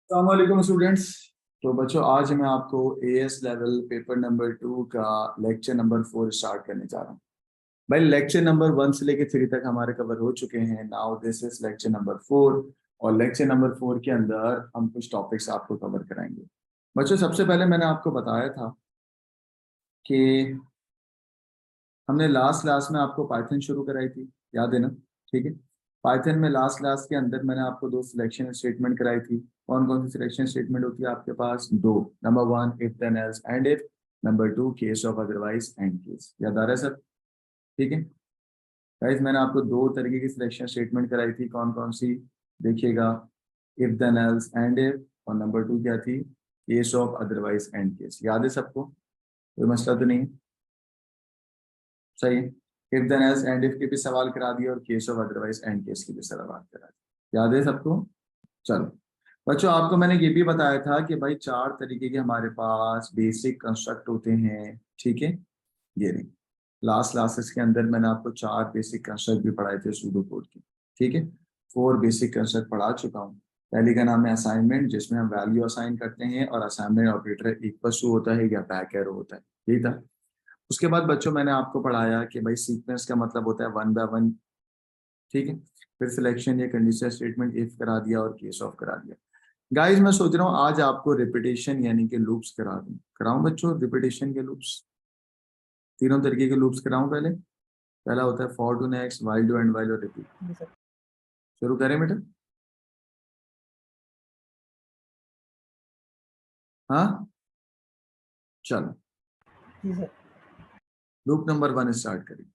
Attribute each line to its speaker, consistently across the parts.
Speaker 1: अस्सलाम स्टूडेंट्स। तो बच्चों आज मैं आपको एएस लेवल पेपर नंबर 2 का लेक्चर नंबर 4 स्टार्ट करने जा रहा हूँ। भाई लेक्चर नंबर 1 से लेकर 3 तक हमारे कवर हो चुके हैं। Now this is lecture number 4 और लेक्चर नंबर 4 के अंदर हम कुछ टॉपिक्स आपको कवर कराएंगे। बच्चों सबसे पहले मैंने आपको बताया था कि हमने लास्ट क्लास में आपको पाइथन शुरू कराई थी, याद है ना? ठीक है। पाइथन में लास्ट क्लास के अंदर मैंने आपको दो सिलेक्शन स्टेटमेंट कराई थी। कौन कौन सी सिलेक्शन स्टेटमेंट होती है आपके पास? दो। Number 1 if then else end if, number 2 case of otherwise end case. याद आ रहा है सब? ठीक है गाइस, मैंने आपको दो तरीके की सिलेक्शन स्टेटमेंट कराई थी। कौन कौन सी? देखिएगा, if then else end if, और नंबर 2 क्या थी? Case of otherwise end case. याद है सबको? कोई मसला तो नहीं है? सही है। If then else end if के भी सवाल करा दिए और case of otherwise end case की भी सवाल करा दिए। याद है सबको? चलो बच्चों, आपको मैंने ये भी बताया था कि भाई चार तरीके के हमारे पास बेसिक कंस्ट्रक्ट होते हैं। ठीक है, ये नहीं, लास्ट क्लासेस के अंदर मैंने आपको चार बेसिक कंस्ट्रक्ट भी पढ़ाए थे सूडो कोड के। ठीक है, 4 बेसिक कंस्ट्रक्ट पढ़ा चुका हूँ। पहले का नाम है असाइनमेंट, जिसमें हम वैल्यू असाइन करते हैं और असाइनमेंट ऑपरेटर इक्वल टू होता है या बैक एरो होता है। यही था। उसके बाद बच्चों मैंने आपको पढ़ाया कि भाई सीक्वेंस का मतलब होता है 1 बाय 1। ठीक है, फिर सिलेक्शन या कंडीशनल स्टेटमेंट इफ करा दिया और केस ऑफ करा दिया। गाइस मैं सोच रहा हूँ आज आपको रिपीटेशन यानी कि लूप्स करा दूं। कराऊं बच्चों रिपीटेशन के लूप्स? तीनों तरीके के लूप्स कराऊं? पहले पहला होता है for to next, while do end while और रिपीट। शुरू करें बेटा? हाँ चलो, लूप नंबर 1 स्टार्ट करिए।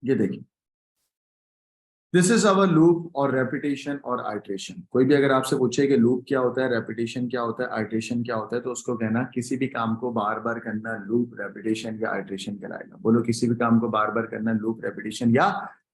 Speaker 1: ये देखिए, दिस इज अवर लूप और रेपिटेशन और आइट्रेशन। कोई भी अगर आपसे पूछे कि लूप क्या होता है, रेपिटेशन क्या होता है, आइट्रेशन क्या होता है, तो उसको कहना किसी भी काम को बार बार करना लूप, रेपिटेशन या आइट्रेशन कहलाएगा। बोलो किसी भी काम को बार बार करना लूप, रेपिटेशन या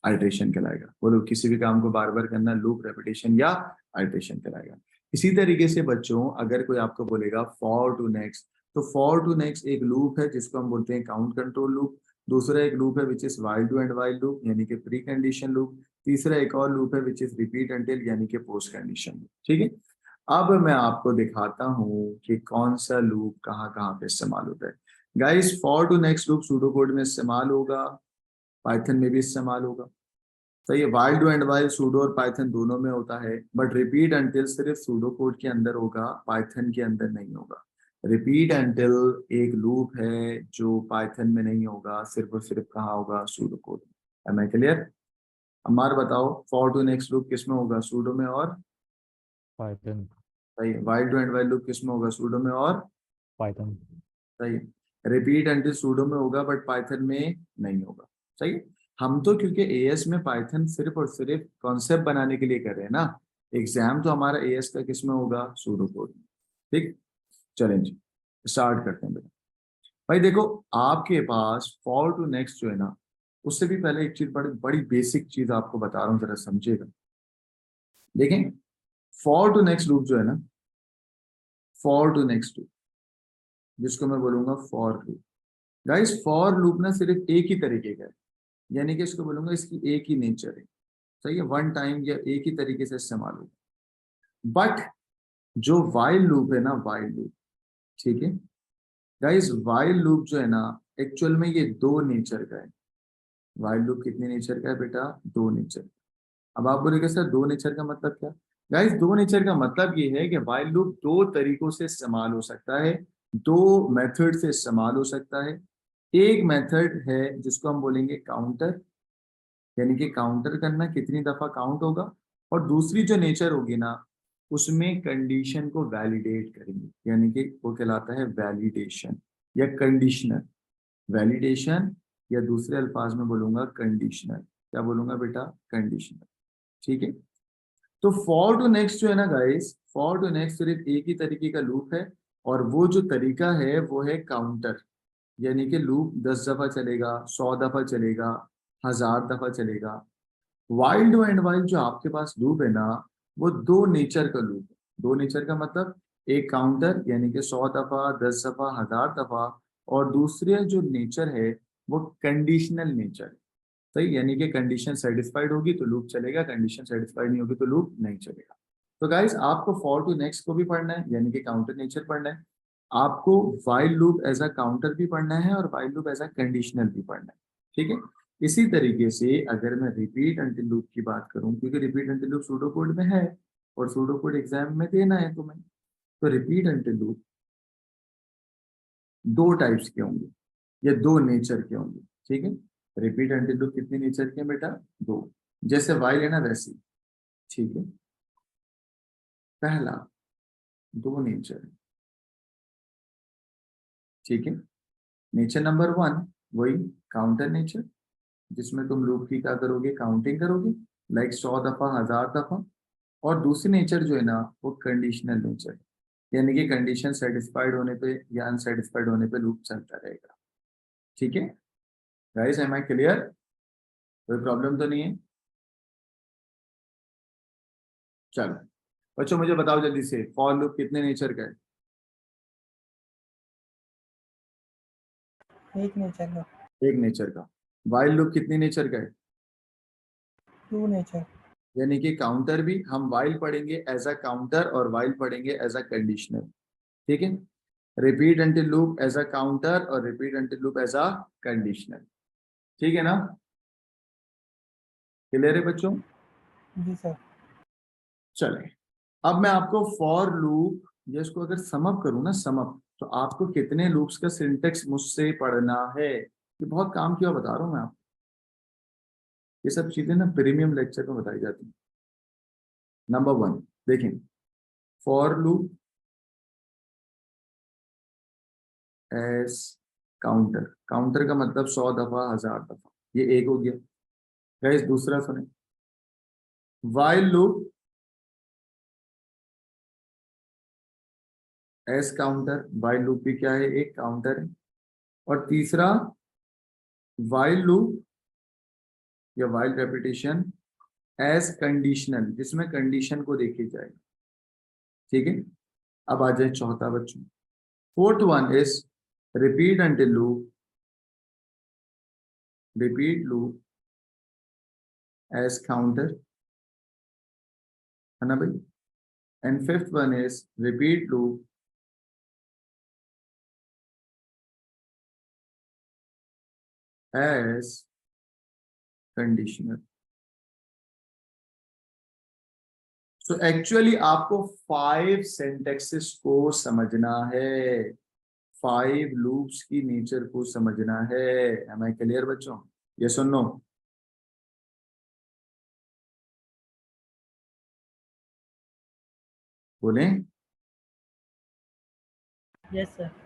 Speaker 1: आइट्रेशन कहलाएगा। बोलो किसी भी काम को बार बार करना लूप, रेपिटेशन या आइट्रेशन कहलाएगा। इसी तरीके से बच्चों अगर कोई आपको बोलेगा फॉर टू नेक्स्ट, तो फॉर टू नेक्स्ट एक लूप है जिसको हम बोलते हैं काउंट कंट्रोल लूप। दूसरा एक लूप है which is while to end while loop यानी कि प्री कंडीशन लूप। तीसरा एक और लूप है विच इज रिपीट अंटिल यानी कि पोस्ट कंडीशन लूप। ठीक है, अब मैं आपको दिखाता हूं कि कौन सा लूप कहाँ कहाँ पे इस्तेमाल होता है। Guys for to next loop pseudo code में इस्तेमाल होगा, पाइथन में भी इस्तेमाल होगा। तो ये while do end while pseudo और पाइथन दोनों में होता है, बट रिपीट अंटिल सिर्फ सूडो कोड के अंदर होगा, पाइथन के अंदर नहीं होगा। रिपीट अंटिल एक लूप है जो पाइथन में नहीं होगा, सिर्फ और सिर्फ कहाँ होगा? Pseudo code. Am I clear? हमार बताओ फॉर टू नेक्स्ट लूप किस में होगा? सूडो में और
Speaker 2: पाइथन।
Speaker 1: सही। While to end while loop किस में होगा? सूडो में और
Speaker 2: पाइथन।
Speaker 1: सही। रिपीट एंटिल सूडो में होगा बट पाइथन में नहीं होगा। सही। हम तो क्योंकि एएस में पाइथन सिर्फ और सिर्फ कॉन्सेप्ट बनाने के लिए कर रहे हैं ना, एग्जाम तो हमारा एएस का किस में होगा? सूडो कोड में। ठीक, चलें जी स्टार्ट करते हैं बेटा। भाई देखो, आपके पास फॉर टू नेक्स्ट जो है ना, उससे भी पहले एक चीज, बड़ी बड़ी बेसिक चीज आपको बता रहा हूँ, जरा समझिएगा। देखें, फॉर टू नेक्स्ट लूप जो है ना, फॉर टू नेक्स्ट लूप जिसको मैं बोलूंगा for loop. Guys for loop ना सिर्फ एक ही तरीके का है, यानी कि इसको बोलूंगा इसकी एक ही नेचर है। सही है, वन टाइम या एक ही तरीके से इस्तेमाल होगा। बट जो वाइल लूप है ना, वाइल लूप, ठीक है गाइस, वाइल लूप जो है ना, एक्चुअल में ये दो नेचर का है। वाइल लूप कितने नेचर का है बेटा? दो नेचर। अब आप बोलेंगे सर दो नेचर का मतलब क्या? गाइस दो नेचर का मतलब ये है कि वाइल लूप दो तरीकों से इस्तेमाल हो सकता है, दो मेथड से इस्तेमाल हो सकता है। एक मेथड है जिसको हम बोलेंगे काउंटर, यानी कि काउंटर करना, कितनी दफा काउंट होगा। और दूसरी जो नेचर होगी ना, उसमें कंडीशन को वैलिडेट करेंगे, यानी कि वो कहलाता है वैलिडेशन या कंडीशनल। वैलिडेशन या दूसरे अल्फाज में बोलूंगा कंडीशनल। क्या बोलूंगा बेटा? कंडीशनल। ठीक है, तो फॉर टू नेक्स्ट जो है ना गाइस, फॉर टू नेक्स्ट सिर्फ एक ही तरीके का लूप है, और वो जो तरीका है वो है काउंटर। यानी कि लूप 10 दफा चलेगा, 100 दफा चलेगा, 1000 दफा चलेगा। वाइल्ड एंड वाइल्ड जो आपके पास लूप है ना, वो दो नेचर का लूप है। दो नेचर का मतलब एक काउंटर यानी कि 100 दफा, 10 दफा, 1000 दफा, और दूसरे जो नेचर है वो कंडीशनल नेचर है। सही, यानी कि कंडीशन सेटिस्फाइड होगी तो लूप चलेगा, कंडीशन सेटिस्फाइड नहीं होगी तो लूप नहीं चलेगा। तो गाइस आपको फॉर टू नेक्स्ट को भी पढ़ना है यानी कि काउंटर नेचर पढ़ना है, आपको while loop as a counter भी पढ़ना है और while loop as a conditional भी पढ़ना है। ठीक है, इसी तरीके से अगर मैं रिपीट अंटिल लूप की बात करूं, क्योंकि repeat until loop pseudo code में है और सूडो कोड एग्जाम में देना है तुम्हें, तो रिपीट अंटिल लूप दो टाइप्स के होंगे या दो नेचर के होंगे। ठीक है, रिपीट अंटिल लूप कितने नेचर के हैं बेटा? दो। जैसे वाइल है ना वैसे ही। ठीक है, पहला दो नेचर है। ठीक है, नेचर नंबर वन वही काउंटर नेचर, जिसमें तुम लूप की क्या करोगे? काउंटिंग करोगे, लाइक 100 दफा, 1000 दफा। और दूसरी नेचर जो है ना वो कंडीशनल नेचर, यानी कि कंडीशन सेटिस्फाइड होने पे या अनसेटिस्फाइड होने पे लूप चलता रहेगा। ठीक है गाइस, एम आई क्लियर? कोई प्रॉब्लम तो नहीं है? चलो बच्चों मुझे बताओ जल्दी से, फॉर लूप कितने नेचर का है?
Speaker 3: एक नेचर का।
Speaker 1: एक नेचर का। वाइल लूप कितने नेचर का है?
Speaker 3: Two nature.
Speaker 1: यानी कि काउंटर भी हम वाइल पढ़ेंगे एज अ काउंटर और वाइल पढ़ेंगे एज अ कंडीशनल। ठीक है, repeat until loop as a counter और repeat until loop as a conditional. ठीक है ना? क्लियर है बच्चों?
Speaker 3: जी सर।
Speaker 1: चले, अब मैं आपको फॉर लूप ये इसको अगर समअप करूं ना, समअप, तो आपको कितने लूप्स का सिंटेक्स मुझसे पढ़ना है, ये बहुत काम किया बता रहा हूं मैं आपको। ये सब चीजें ना प्रीमियम लेक्चर में बताई जाती हैं। नंबर वन देखें, for loop S counter, counter का मतलब 100 दफा, 1000 दफा, ये एक हो गया। गाइस दूसरा सुने, while loop S counter, while loop भी क्या है? एक काउंटर है। और तीसरा वाइल लूप या वाइल रेपिटेशन एज कंडीशनल, जिसमें कंडीशन को देखी जाए। ठीक है, अब आ जाए चौथा बच्चों, fourth one is repeat until loop, repeat loop as counter, है ना भाई? And fifth one is repeat loop as conditional. So actually आपको 5 सिंटेक्सेस को समझना है, 5 लूप्स की नेचर को समझना है। एम आई क्लियर बच्चों? ये सुन लो। बोलें?
Speaker 3: Yes sir.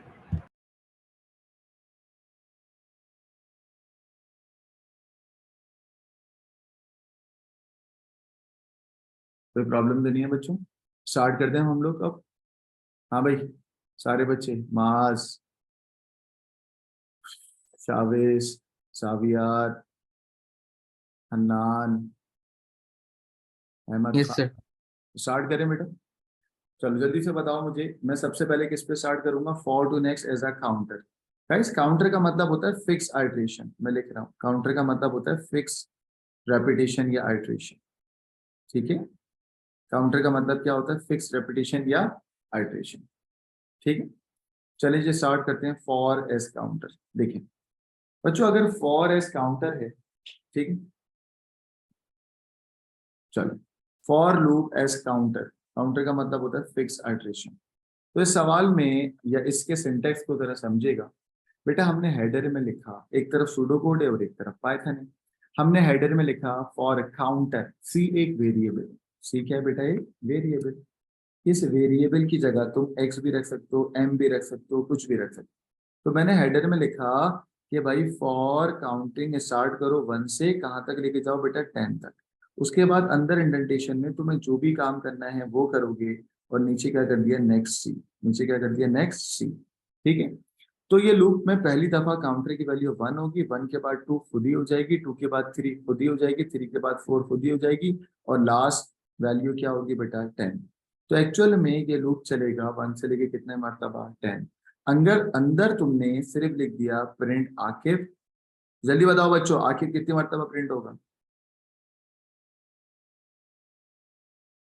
Speaker 1: कोई प्रॉब्लम तो नहीं है बच्चों? स्टार्ट करते हैं हम लोग अब। हाँ भाई, सारे बच्चे, Maaz, Shavez, Saviyar, Hannan, Ahmad
Speaker 2: yes
Speaker 1: Khan,
Speaker 2: sir.
Speaker 1: Start करें बेटा? चलो जल्दी से बताओ मुझे। मैं सबसे पहले किस पे स्टार्ट करूंगा? For to next as a counter. Guys counter का मतलब होता है फिक्स आइट्रेशन, मैं लिख रहा हूँ, काउंटर का मतलब होता है फिक्स रेपिटेशन या आइट्रेशन। ठीक है, काउंटर का मतलब क्या होता है? फिक्स रेपिटेशन या आइट्रेशन। ठीक है, चलिए जी स्टार्ट करते हैं फॉर एज काउंटर। देखिए बच्चों, अगर फॉर एज काउंटर है, ठीक है, चलो, for loop as counter, counter का मतलब होता है फिक्स आइट्रेशन। तो इस सवाल में या इसके सिंटेक्स को जरा समझेगा। बेटा हमने हेडर में लिखा, एक तरफ सूडो कोड है और एक तरफ पाइथन है। हमने हेडर में लिखा फॉर काउंटर, सी एक वेरिएबल, सी क्या है बेटा? एक वेरिएबल। इस वेरिएबल की जगह तुम एक्स भी रख सकते हो, एम भी रख सकते हो, कुछ भी रख सकते हो। तो मैंने हेडर में लिखा कि भाई फॉर काउंटिंग स्टार्ट करो 1 से, कहाँ तक लेके जाओ बेटा? 10 तक। उसके बाद अंदर इंडेंटेशन में तुम्हें जो भी काम करना है वो करोगे, और नीचे क्या कर दिया? नेक्स्ट सी। नीचे क्या कर दिया? नेक्स्ट सी। ठीक है, तो ये लूप में पहली दफा काउंटर की वैल्यू 1 होगी, 1 के बाद 2 खुद ही हो जाएगी, 2 के बाद 3 खुद ही हो जाएगी, 3 के बाद 4 खुद ही हो जाएगी, और लास्ट वैल्यू क्या होगी बेटा? 10। तो एक्चुअल में ये लूप चलेगा 1 से लेके कितने मरतबा 10। अंदर अंदर तुमने सिर्फ लिख दिया प्रिंट आकिब। जल्दी बताओ बच्चों, आकिब कितनी मरतबा प्रिंट होगा?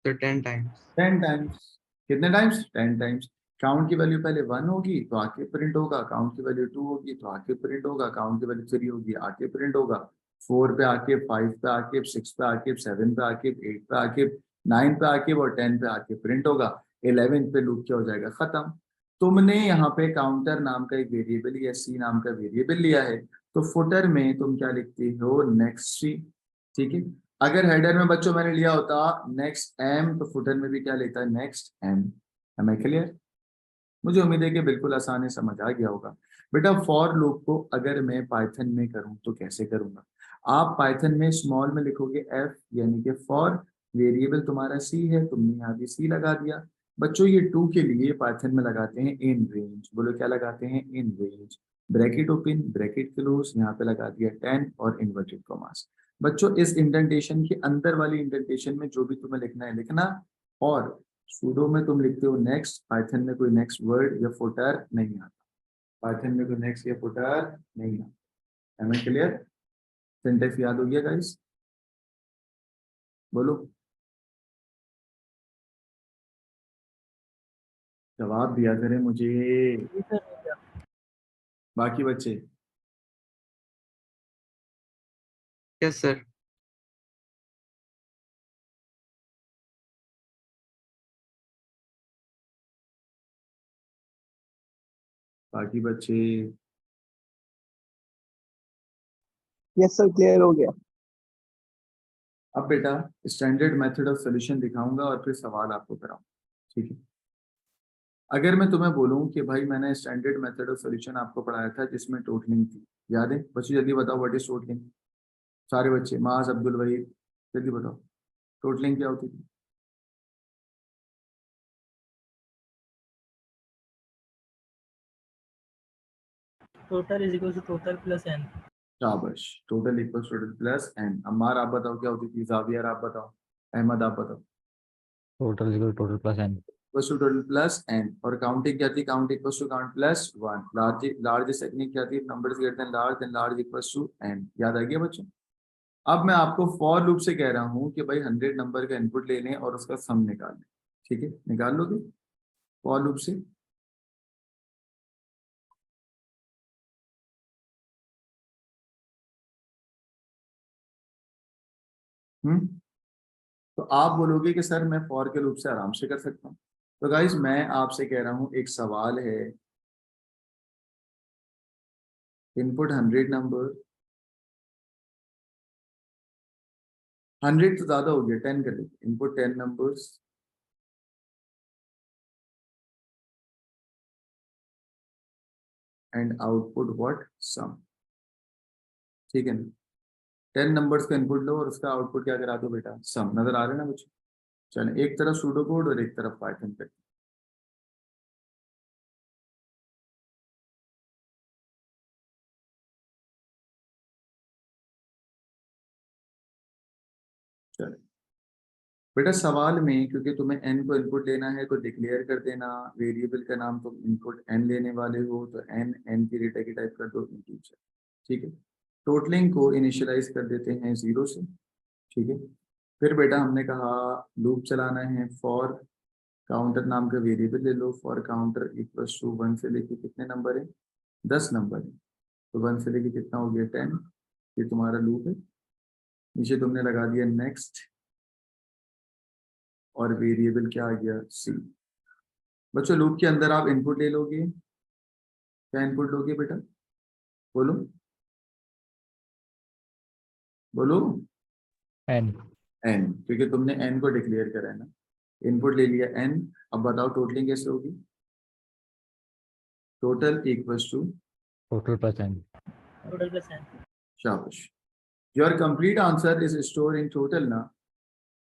Speaker 4: तो 10 टाइम्स।
Speaker 1: 10 टाइम्स। कितने टाइम्स? 10 टाइम्स। काउंट की वैल्यू पहले 1 होगी तो आके प्रिंट होगा, काउंट की वैल्यू 2 होगी तो आके प्रिंट होगा, काउंट की वैल्यू 3 होगी आके प्रिंट होगा, 4 पे आके, 5 पे आके, 6 पे आके, 7 पे आके, 8 पे आके, 9 पे आके और 10 पे आके प्रिंट होगा। 11 पे लूप क्या हो जाएगा? खत्म। तुमने यहाँ पे काउंटर नाम का एक वेरिएबल या सी नाम का वेरिएबल लिया है, तो फुटर में तुम क्या लिखते हो? नेक्स्ट सी। ठीक है। अगर हेडर में बच्चों मैंने लिया होता नेक्स्ट एम, तो फुटर में भी क्या लेता है? Next M. Am I clear? मुझे उम्मीद है कि बिल्कुल आसानी समझ आ गया होगा। बेटा फॉर लूप को अगर मैं पाइथन में करूं तो कैसे करूंगा? आप पाइथन में स्मॉल में लिखोगे एफ, यानी कि फॉर वेरिएबल तुम्हारा सी है, तुमने यहाँ भी सी लगा दिया। बच्चों ये टू के लिए पाइथन में लगाते हैं इन रेंज। बोलो क्या लगाते हैं? इन range. Bracket open bracket close, यहाँ पे लगा दिया 10 और इन्वर्टेड कॉमास। बच्चों इस इंडेंटेशन के अंदर वाली इंडेंटेशन में जो भी तुम्हें लिखना है लिखना, और सूडो में तुम लिखते हो नेक्स्ट। पाइथन में कोई नेक्स्ट वर्ड या फुटर नहीं आता। पाइथन में कोई नेक्स्ट या फुटर नहीं आता। M I clear? सिंटेक्स याद हो गया गाइस? बोलो, जवाब दिया करें मुझे
Speaker 3: जी सर हो गया।
Speaker 1: बाकी बच्चे।
Speaker 4: Yes sir.
Speaker 1: बाकी बच्चे।
Speaker 3: यस सर क्लियर हो गया।
Speaker 1: अब बेटा स्टैंडर्ड मेथड ऑफ सोल्यूशन दिखाऊंगा और फिर सवाल आपको कराऊंगा। ठीक है। अगर मैं तुम्हें बोलूं कि भाई मैंने स्टैंडर्ड मेथड ऑफ सोल्यूशन आपको पढ़ाया था जिसमें टोटलिंग थी, याद है? बच्चों जल्दी बताओ व्हाट इज टोटलिंग। सारे बच्चे, माज, अब्दुल वहीद, जल्दी बताओ टोटलिंग क्या होती थी?
Speaker 3: Total is equal to total plus N.
Speaker 1: शाबाश। Total equals total plus N. Ammar आप बताओ क्या होती थी? जावियर आप बताओ। अहमद आप बताओ।
Speaker 2: Total equal total plus N.
Speaker 1: Equals to total plus N. और काउंटिंग क्या थी? Count equals to count plus 1। Large technique क्या थी? Numbers greater than large equals to N. याद आ गया बच्चों? अब मैं आपको फॉर लूप से कह रहा हूँ कि भाई 100 नंबर का इनपुट ले लें और उसका सम निकाल लें। ठीक है, निकाल लोगे फॉर लूप से? तो आप बोलोगे कि सर मैं फॉर के लूप से आराम से कर सकता हूँ। तो गाइज मैं आपसे कह रहा हूँ, एक सवाल है, इनपुट 100 नंबर, 100 तो ज्यादा हो गया, 10 कर लीजिए। Input 10 numbers and output what? Sum. ठीक है ना? 10 नंबर्स का इनपुट लो और उसका आउटपुट क्या करा दो बेटा? सम। नजर आ रहा है ना बच्चों? चलो एक तरफ सूडो कोड और एक तरफ पाइथन पे। चलो बेटा सवाल में क्योंकि तुम्हें n को इनपुट लेना है तो डिक्लेयर कर देना वेरिएबल का नाम, तुम इनपुट n लेने वाले हो तो n की डेटा की टाइप कर दो इंटीजर। ठीक है। टोटलिंग को इनिशियलाइज कर देते हैं 0 से। ठीक है। फिर बेटा हमने कहा लूप चलाना है। फॉर काउंटर नाम का वेरिएबल ले लो। फॉर काउंटर इक्वल्स टू 1 से लेके कितने नंबर है? 10 नंबर है। तो 1 से लेके कितना हो गया? 10। ये तुम्हारा लूप है। नीचे तुमने लगा दिया नेक्स्ट और वेरिएबल क्या आ गया? सी। बच्चों लूप के अंदर आप इनपुट ले लोगे। क्या इनपुट लोगे बेटा? बोलो बोलो।
Speaker 2: एन।
Speaker 1: एन, क्योंकि तुमने एन को डिक्लेयर करा है ना। इनपुट ले लिया एन। अब बताओ टोटलिंग कैसे होगी? Total equals to
Speaker 2: total plus N.
Speaker 3: Total plus N.
Speaker 1: शाबाश। Your complete answer is store in total ना।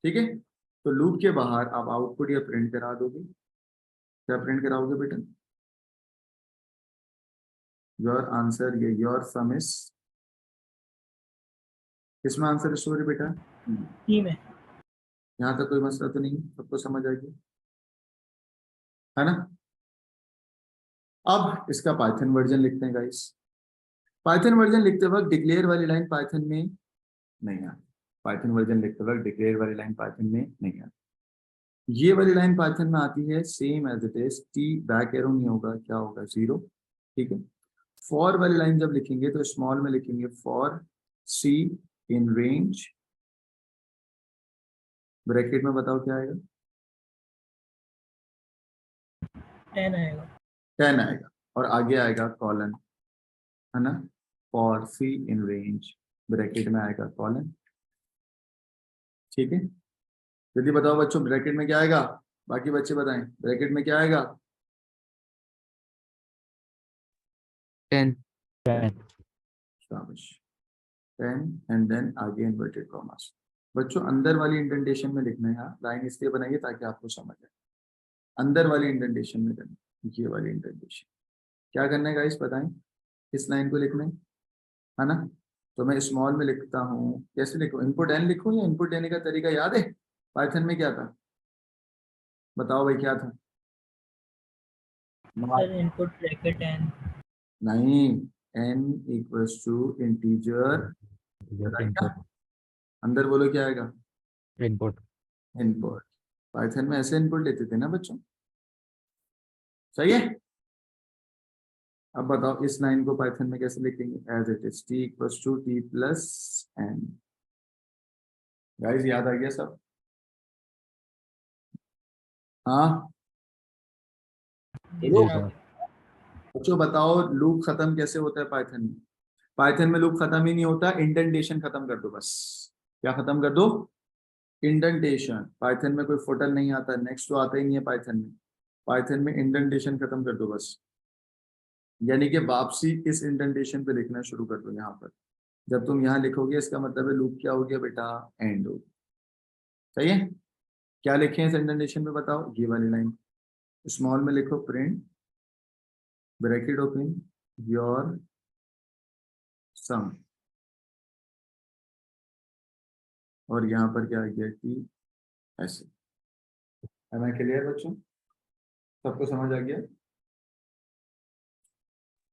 Speaker 1: ठीक है। तो लूप के बाहर आप आउटपुट या प्रिंट करा दोगे। क्या प्रिंट कराओगे बेटा? योर आंसर, ये योर सम इज, किसमें आंसर स्टोर है बेटा?
Speaker 3: ई में।
Speaker 1: यहाँ तक कोई मसला तो नहीं, सबको समझ आ गया? है ना। अब इसका पाइथन वर्जन लिखते हैं गाइस। पाइथन वर्जन लिखते वक्त डिक्लेयर वाली लाइन पाइथन में नहीं आती। पाइथन वर्जन लिखते वक्त डिक्लेयर वाली लाइन पाइथन में नहीं आती। ये वाली लाइन पाइथन में आती है same as it is, T back arrow नहीं होगा, क्या होगा, 0। ठीक है। फॉर वाली लाइन जब लिखेंगे तो स्मॉल में लिखेंगे for C in range, bracket में बताओ क्या आएगा,
Speaker 3: 10 आएगा।
Speaker 1: 10 आएगा, और आगे आएगा कॉलन, है ना, for C in range, bracket में आएगा कॉलन। ठीक है। जल्दी बताओ बच्चों ब्रैकेट में क्या आएगा, बाकी बच्चे बताएं ब्रैकेट में क्या आएगा।
Speaker 4: 10.
Speaker 2: 10.
Speaker 1: शाबाश, 10 एंड देन आगे इन्वर्टेड कॉमास। बच्चों अंदर वाली इंडेंटेशन में लिखना है, यहाँ लाइन इसलिए बनाइए ताकि आपको समझ आए। अंदर वाली इंडेंटेशन में करना, ये वाली इंडेंटेशन क्या करना है गाइस बताएं, इस लाइन को लिखना है ना। तो मैं स्मॉल में लिखता हूँ, कैसे लिखूं, इनपुट एन लिखूं या इनपुट लेने का तरीका याद है पाइथन में क्या था, बताओ भाई क्या था।
Speaker 3: Sir input bracket n।
Speaker 1: नहीं, n equals to integer,
Speaker 2: input.
Speaker 1: अंदर बोलो क्या आएगा,
Speaker 2: इनपुट.
Speaker 1: इनपुट। पाइथन में ऐसे इनपुट लेते थे ना बच्चों, सही है। अब बताओ इस लाइन को पाइथन में कैसे लिखेंगे, as it is T equals to T plus N. Guys याद आ गया सब, हाँ
Speaker 3: जी
Speaker 1: बोलो।
Speaker 2: जी
Speaker 3: सर।
Speaker 2: सर.
Speaker 1: बच्चों बताओ लूप खत्म कैसे होता है पाइथन में। पाइथन में लूप खत्म ही नहीं होता, इंडेंटेशन खत्म कर दो बस। क्या खत्म कर दो, इंडेंटेशन। पाइथन में कोई फुटर नहीं आता, नेक्स्ट तो आता ही नहीं है पाइथन में। पाइथन में इंडेंटेशन खत्म कर दो बस, यानी कि वापसी इस इंडेंटेशन पे लिखना शुरू कर दो यहाँ पर। जब तुम यहाँ लिखोगे इसका मतलब है लूप क्या हो गया बेटा, एंड हो गया। सही है। क्या लिखे हैं इस इंडेंटेशन में बताओ, ये वाली लाइन स्मॉल में लिखो प्रिंट ब्रैकेट ओपन योर सम, और यहाँ पर क्या आ गया कि ऐसे। है मैं क्लियर बच्चों, सबको समझ आ गया,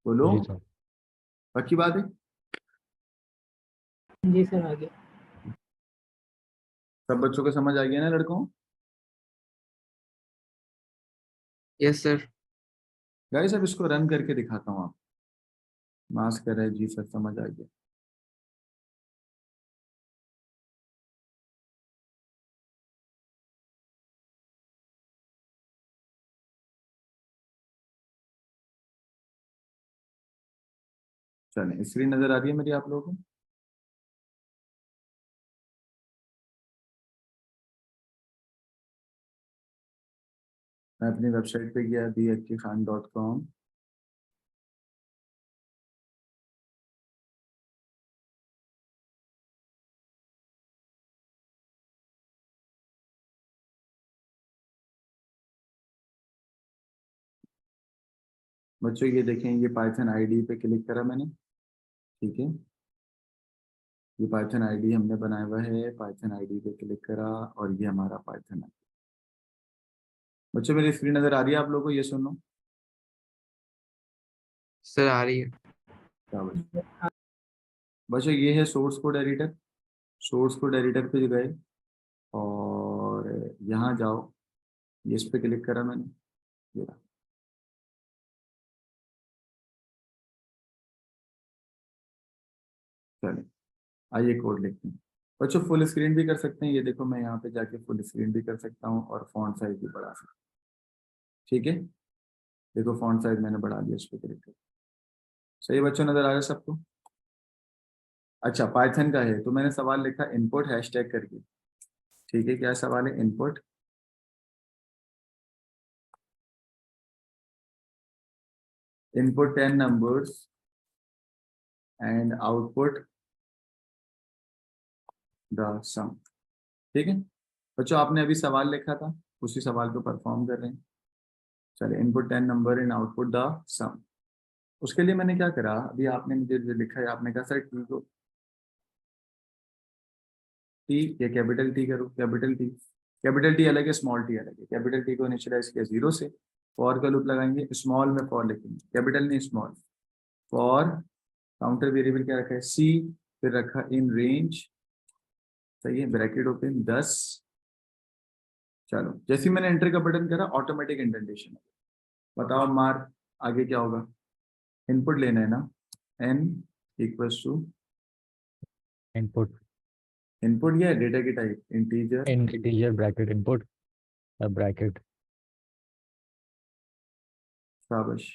Speaker 1: बोलो
Speaker 2: जी सर.
Speaker 1: पक्की बात है।
Speaker 3: जी सर आगे।
Speaker 1: सब बच्चों को समझ आ गया ना लड़कों।
Speaker 4: Yes, sir.
Speaker 1: गाइस अब इसको रन करके दिखाता हूँ, आप मास्क कर रहे, जी सर समझ आ गया। चलें स्क्रीन नजर आ रही है मेरी आप लोगों को। मैं अपनी वेबसाइट पे गया bhkhan.com, बच्चों ये देखें, ये पाइथन आईडी पे क्लिक करा मैंने। ठीक है, ये पाइथन आईडी हमने बनाया हुआ है, पाइथन आईडी पे क्लिक करा और ये हमारा पाइथन है। बच्चों मेरी स्क्रीन नजर आ रही है आप लोगों को, ये सुनो
Speaker 4: Sir, आ रही है.
Speaker 1: क्या बच्चों। बच्चों ये है source code editor, source code editor पे गए और यहाँ जाओ, ये इस पे क्लिक करा मैंने, ये रहा। चलिए आइए कोड लिखते हैं। बच्चों फुल स्क्रीन भी कर सकते हैं, ये देखो मैं यहाँ पे जाके फुल स्क्रीन भी कर सकता हूँ और फॉन्ट साइज भी बढ़ा सकता हूँ। ठीक है, देखो फॉन्ट साइज मैंने बढ़ा दिया, इस पे क्लिक कर। सही बच्चों नजर आ रहा है सबको। अच्छा पाइथन का है तो मैंने सवाल लिखा इनपुट हैशटैग करके। ठीक है, क्या सवाल है, input input 10 numbers and output the sum. ठीक है बच्चों, आपने अभी सवाल लिखा था, उसी सवाल को परफॉर्म कर रहे हैं। चलिए input 10 number and output the sum. उसके लिए मैंने क्या करा, अभी आपने मुझे जो लिखा है, आपने कहा सर टी को टी या कैपिटल टी करो, कैपिटल टी। कैपिटल टी अलग है, स्मॉल टी अलग है। कैपिटल टी को इनिशियलाइज किया 0 से, फॉर का लूप लगाएंगे, स्मॉल में फॉर लिखेंगे, कैपिटल नहीं स्मॉल। फॉर काउंटर वेरिएबल क्या रखा है सी, फिर रखा इन रेंज, सही है, ब्रैकेट ओपन 10। चलो जैसे ही मैंने एंटर का बटन करा ऑटोमेटिक इंडेंटेशन। बताओ मार आगे क्या होगा, इनपुट लेना है ना, n equals to
Speaker 2: input
Speaker 1: input या डेटा की type integer,
Speaker 2: integer bracket input bracket
Speaker 1: शाबाश।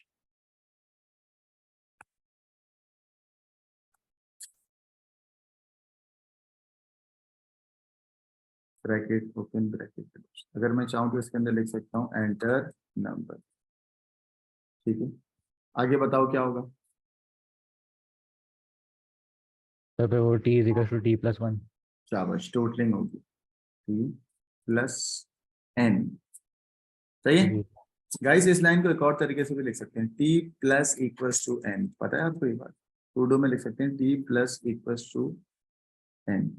Speaker 1: ब्रैकेट ओपन ब्रैकेट, अगर मैं चाहूँ तो इसके अंदर लिख सकता हूँ एंटर नंबर, ठीक है। आगे बताओ क्या होगा,
Speaker 2: तो फिर वो t is equal to t+1।
Speaker 1: शाबाश, टोटलिंग होगी t प्लस n, सही है। गाइस इस लाइन को एक और तरीके से भी लिख सकते हैं, t plus equals to n, पता है आपको ये बात, सूडो में लिख सकते हैं t plus equals to n,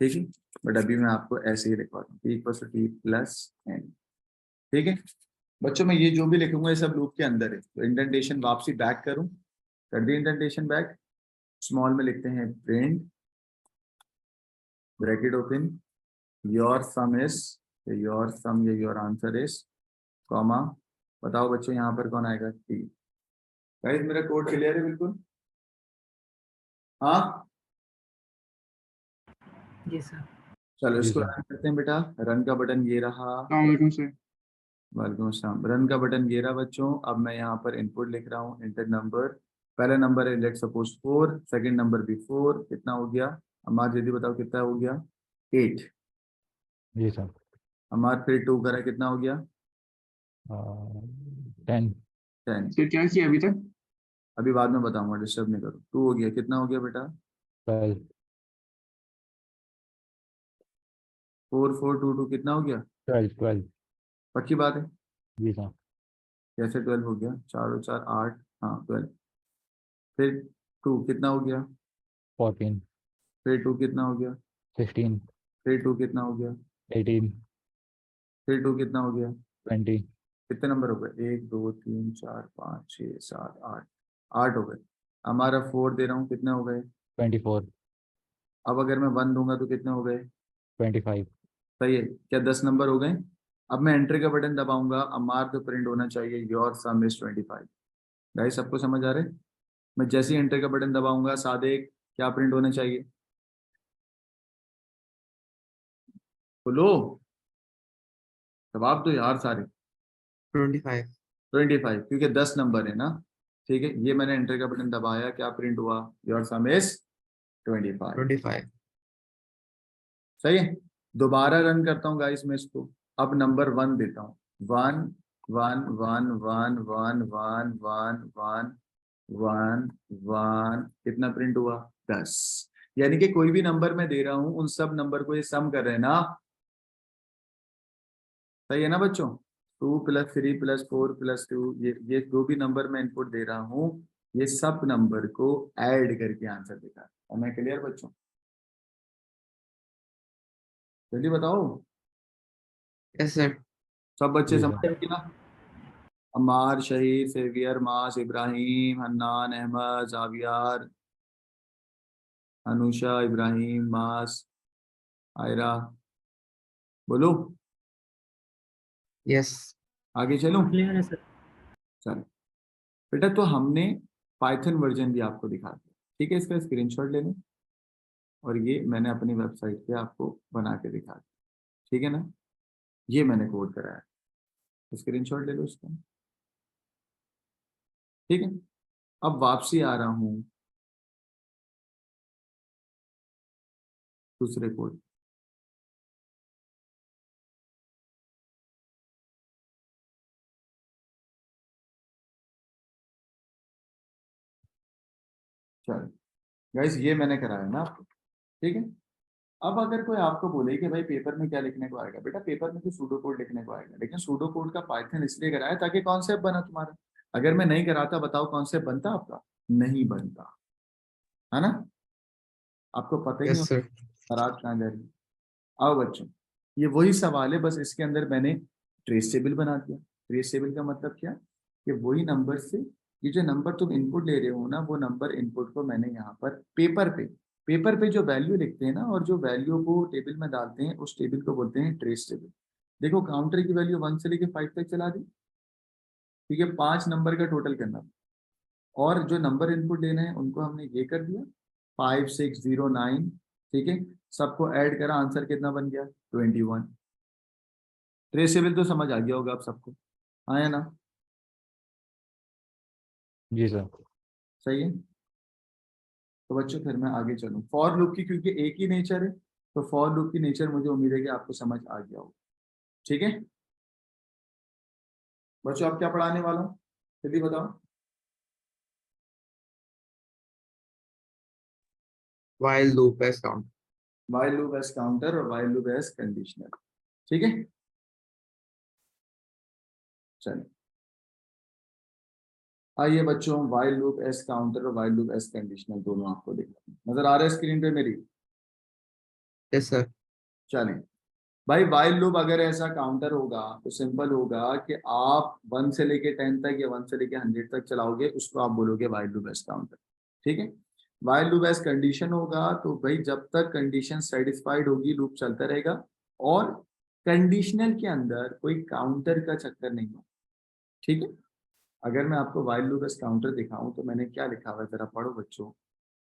Speaker 1: ठीक है। बट अभी मैं आपको ऐसे ही लिखवाता हूँ, t equals to t plus n, ठीक है। बच्चों मैं ये जो भी लिखूंगा ये सब लूप के अंदर है, तो इंडेंटेशन वापसी बैक करूं, कर दी इंडेंटेशन बैक, स्मॉल में लिखते हैं print bracket open your sum is, your sum या योर आंसर इज, कॉमा, बताओ बच्चों यहाँ पर कौन आएगा टी। गाइस मेरा कोड क्लियर है बिल्कुल, हाँ
Speaker 3: जी सर।
Speaker 1: चलो
Speaker 2: जी
Speaker 1: इसको
Speaker 2: सर।
Speaker 1: रन करते हैं बेटा, रन का बटन ये रहा,
Speaker 4: अस्सलाम सर।
Speaker 1: वालेकुम अस्सलाम, रन का बटन ये रहा बच्चों। अब मैं यहाँ पर इनपुट लिख रहा हूँ, इंटर नंबर, पहला नंबर है लेट सपोज 4, सेकंड नंबर भी 4, कितना हो गया अमार, जल्दी बताओ कितना हो गया 8,
Speaker 2: जी सर।
Speaker 1: अमार फिर 2 करा कितना हो गया
Speaker 2: 10
Speaker 1: 10,
Speaker 4: सर क्या किया अभी तक?
Speaker 1: अभी बाद में बताऊंगा, डिस्टर्ब नहीं करो। 2 हो गया, कितना हो गया बेटा
Speaker 2: 12
Speaker 1: 4 4 2 2 कितना हो गया,
Speaker 2: 12
Speaker 1: पक्की बात है,
Speaker 2: जी सर।
Speaker 1: कैसे 12 हो गया, 4 और 4 8, हाँ 12, फिर 2 कितना हो गया,
Speaker 2: 14
Speaker 1: फिर 2 कितना हो गया,
Speaker 2: 16
Speaker 1: फिर 2 कितना हो गया,
Speaker 2: 18
Speaker 1: फिर 2 कितना हो गया,
Speaker 2: 20
Speaker 1: कितने नंबर हो गए 1 2 3 4 5 6 7 8, 8 हो गए। हमारा 4 दे रहा हूँ, कितने हो गए,
Speaker 2: 24
Speaker 1: अब अगर मैं 1 दूंगा तो कितने हो गए,
Speaker 2: 25
Speaker 1: सही है, क्या 10 नंबर हो गए। अब मैं एंटर का बटन दबाऊंगा, अमार तो प्रिंट होना चाहिए योर सम इज 25। गाइस सबको समझ आ रहे हैं, मैं जैसे ही एंटर का बटन दबाऊंगा सादे क्या प्रिंट होना चाहिए, बोलो जवाब तो यार सारे
Speaker 4: 25
Speaker 1: 25, क्योंकि 10 नंबर है ना, ठीक है। ये मैंने एंटर का बटन दबाया, क्या प्रिंट हुआ, योर सम इज 25,
Speaker 4: 25
Speaker 1: सही है। दोबारा रन करता हूँ गाइस मैं इसको, अब नंबर 1 देता हूँ, 1 1 1 1 1 1 1 1 1 1, कितना प्रिंट हुआ 10, यानी कि कोई भी नंबर मैं दे रहा हूँ उन सब नंबर को ये सम कर रहे हैं ना, सही है ना बच्चों। 2 + 3 + 4 + 2, ये जो भी नंबर मैं इनपुट दे रहा हूँ ये सब नंबर को ऐड करके आंसर दिखा रहा है। मैं क्लियर बच्चों, जल्दी बताओ,
Speaker 4: यस सर।
Speaker 1: सब बच्चे
Speaker 2: जी
Speaker 1: समझ
Speaker 2: सर।
Speaker 1: गए ना। अम्मार, शहीद, सेवियर, मास, इब्राहिम, हन्नान, अहमद, जावियार, अनुषा, इब्राहिम, मास, आयरा, बोलो
Speaker 4: यस
Speaker 1: आगे चलूं।
Speaker 3: क्लियर है सर।
Speaker 1: चलो बेटा, तो हमने पाइथन वर्जन भी आपको दिखा दिया, ठीक है, इसका स्क्रीनशॉट ले लें और ये मैंने अपनी वेबसाइट पे आपको बना के दिखा दिया, ठीक है ना, ये मैंने कोड कराया, स्क्रीनशॉट ले लो इसका, ठीक है। अब वापसी आ रहा हूँ दूसरे कोड, चलो गाइस ये मैंने कराया ना आपको, ठीक है। अब अगर कोई आपको बोले कि भाई पेपर में क्या लिखने को आएगा, बेटा पेपर में तो सूडो कोड लिखने को आएगा, लेकिन सूडो कोड का पाइथन इसलिए कराया ताकि कॉन्सेप्ट बना तुम्हारा। अगर मैं नहीं कराता बताओ कॉन्सेप्ट बनता आपका, नहीं बनता, है ना, आपको पता ही नहीं
Speaker 4: यस सर।
Speaker 1: होता बारात कहाँ जा रही है। आओ बच्चों, ये वही सवाल है, बस इसके अंदर मैंने ट्रेस टेबल बना दिया, ट्रेसेबल का मतलब क्या, कि वही नंबर से, ये जो नंबर तुम इनपुट ले रहे हो ना, वो नंबर इनपुट को मैंने यहाँ पर पेपर पे जो वैल्यू लिखते हैं ना, और जो वैल्यू को टेबल में डालते हैं, उस टेबल को बोलते हैं ट्रेस टेबल। देखो काउंटर की वैल्यू 1 से लेके 5 तक चला दी, ठीक है, 5 नंबर का टोटल करना, और जो नंबर इनपुट लेना है उनको हमने ये कर दिया 5 6 0 9, ठीक है, सबको ऐड करा, आंसर कितना बन गया 21। ट्रेसेबल तो समझ आ गया होगा आप सबको, आया ना,
Speaker 2: जी सर।
Speaker 1: सही है। तो बच्चों फिर मैं आगे चलूँ, फॉर लूप की क्योंकि एक ही नेचर है, तो फॉर लूप की नेचर मुझे उम्मीद है कि आपको समझ आ गया होगा, ठीक है। बच्चों आप क्या पढ़ाने वाला हूँ जल्दी बताओ।
Speaker 4: while loop as count.
Speaker 1: While loop as counter और वाइल लूप एज कंडीशनल, ठीक है। चलिए आइए बच्चों, वाइल लूप एज काउंटर और वाइल लूप एज कंडीशनल दोनों आपको दिखा, नजर आ रहा है स्क्रीन पे मेरी।
Speaker 4: Yes sir.
Speaker 1: चलें भाई, वाइल लूप अगर ऐसा काउंटर होगा तो सिंपल होगा कि आप 1 से लेके 10 तक या 1 से लेके 100 तक चलाओगे, उसको आप बोलोगे वाइल लूप एज काउंटर, ठीक है। वाइल लूप एज कंडीशन होगा तो भाई जब तक कंडीशन सेटिस्फाइड होगी लूप चलता रहेगा, और कंडीशनल के अंदर कोई काउंटर का चक्कर नहीं हो, ठीक है। अगर मैं आपको वाइल लूप एज काउंटर दिखाऊं तो मैंने क्या लिखा हुआ है, जरा पढ़ो बच्चों।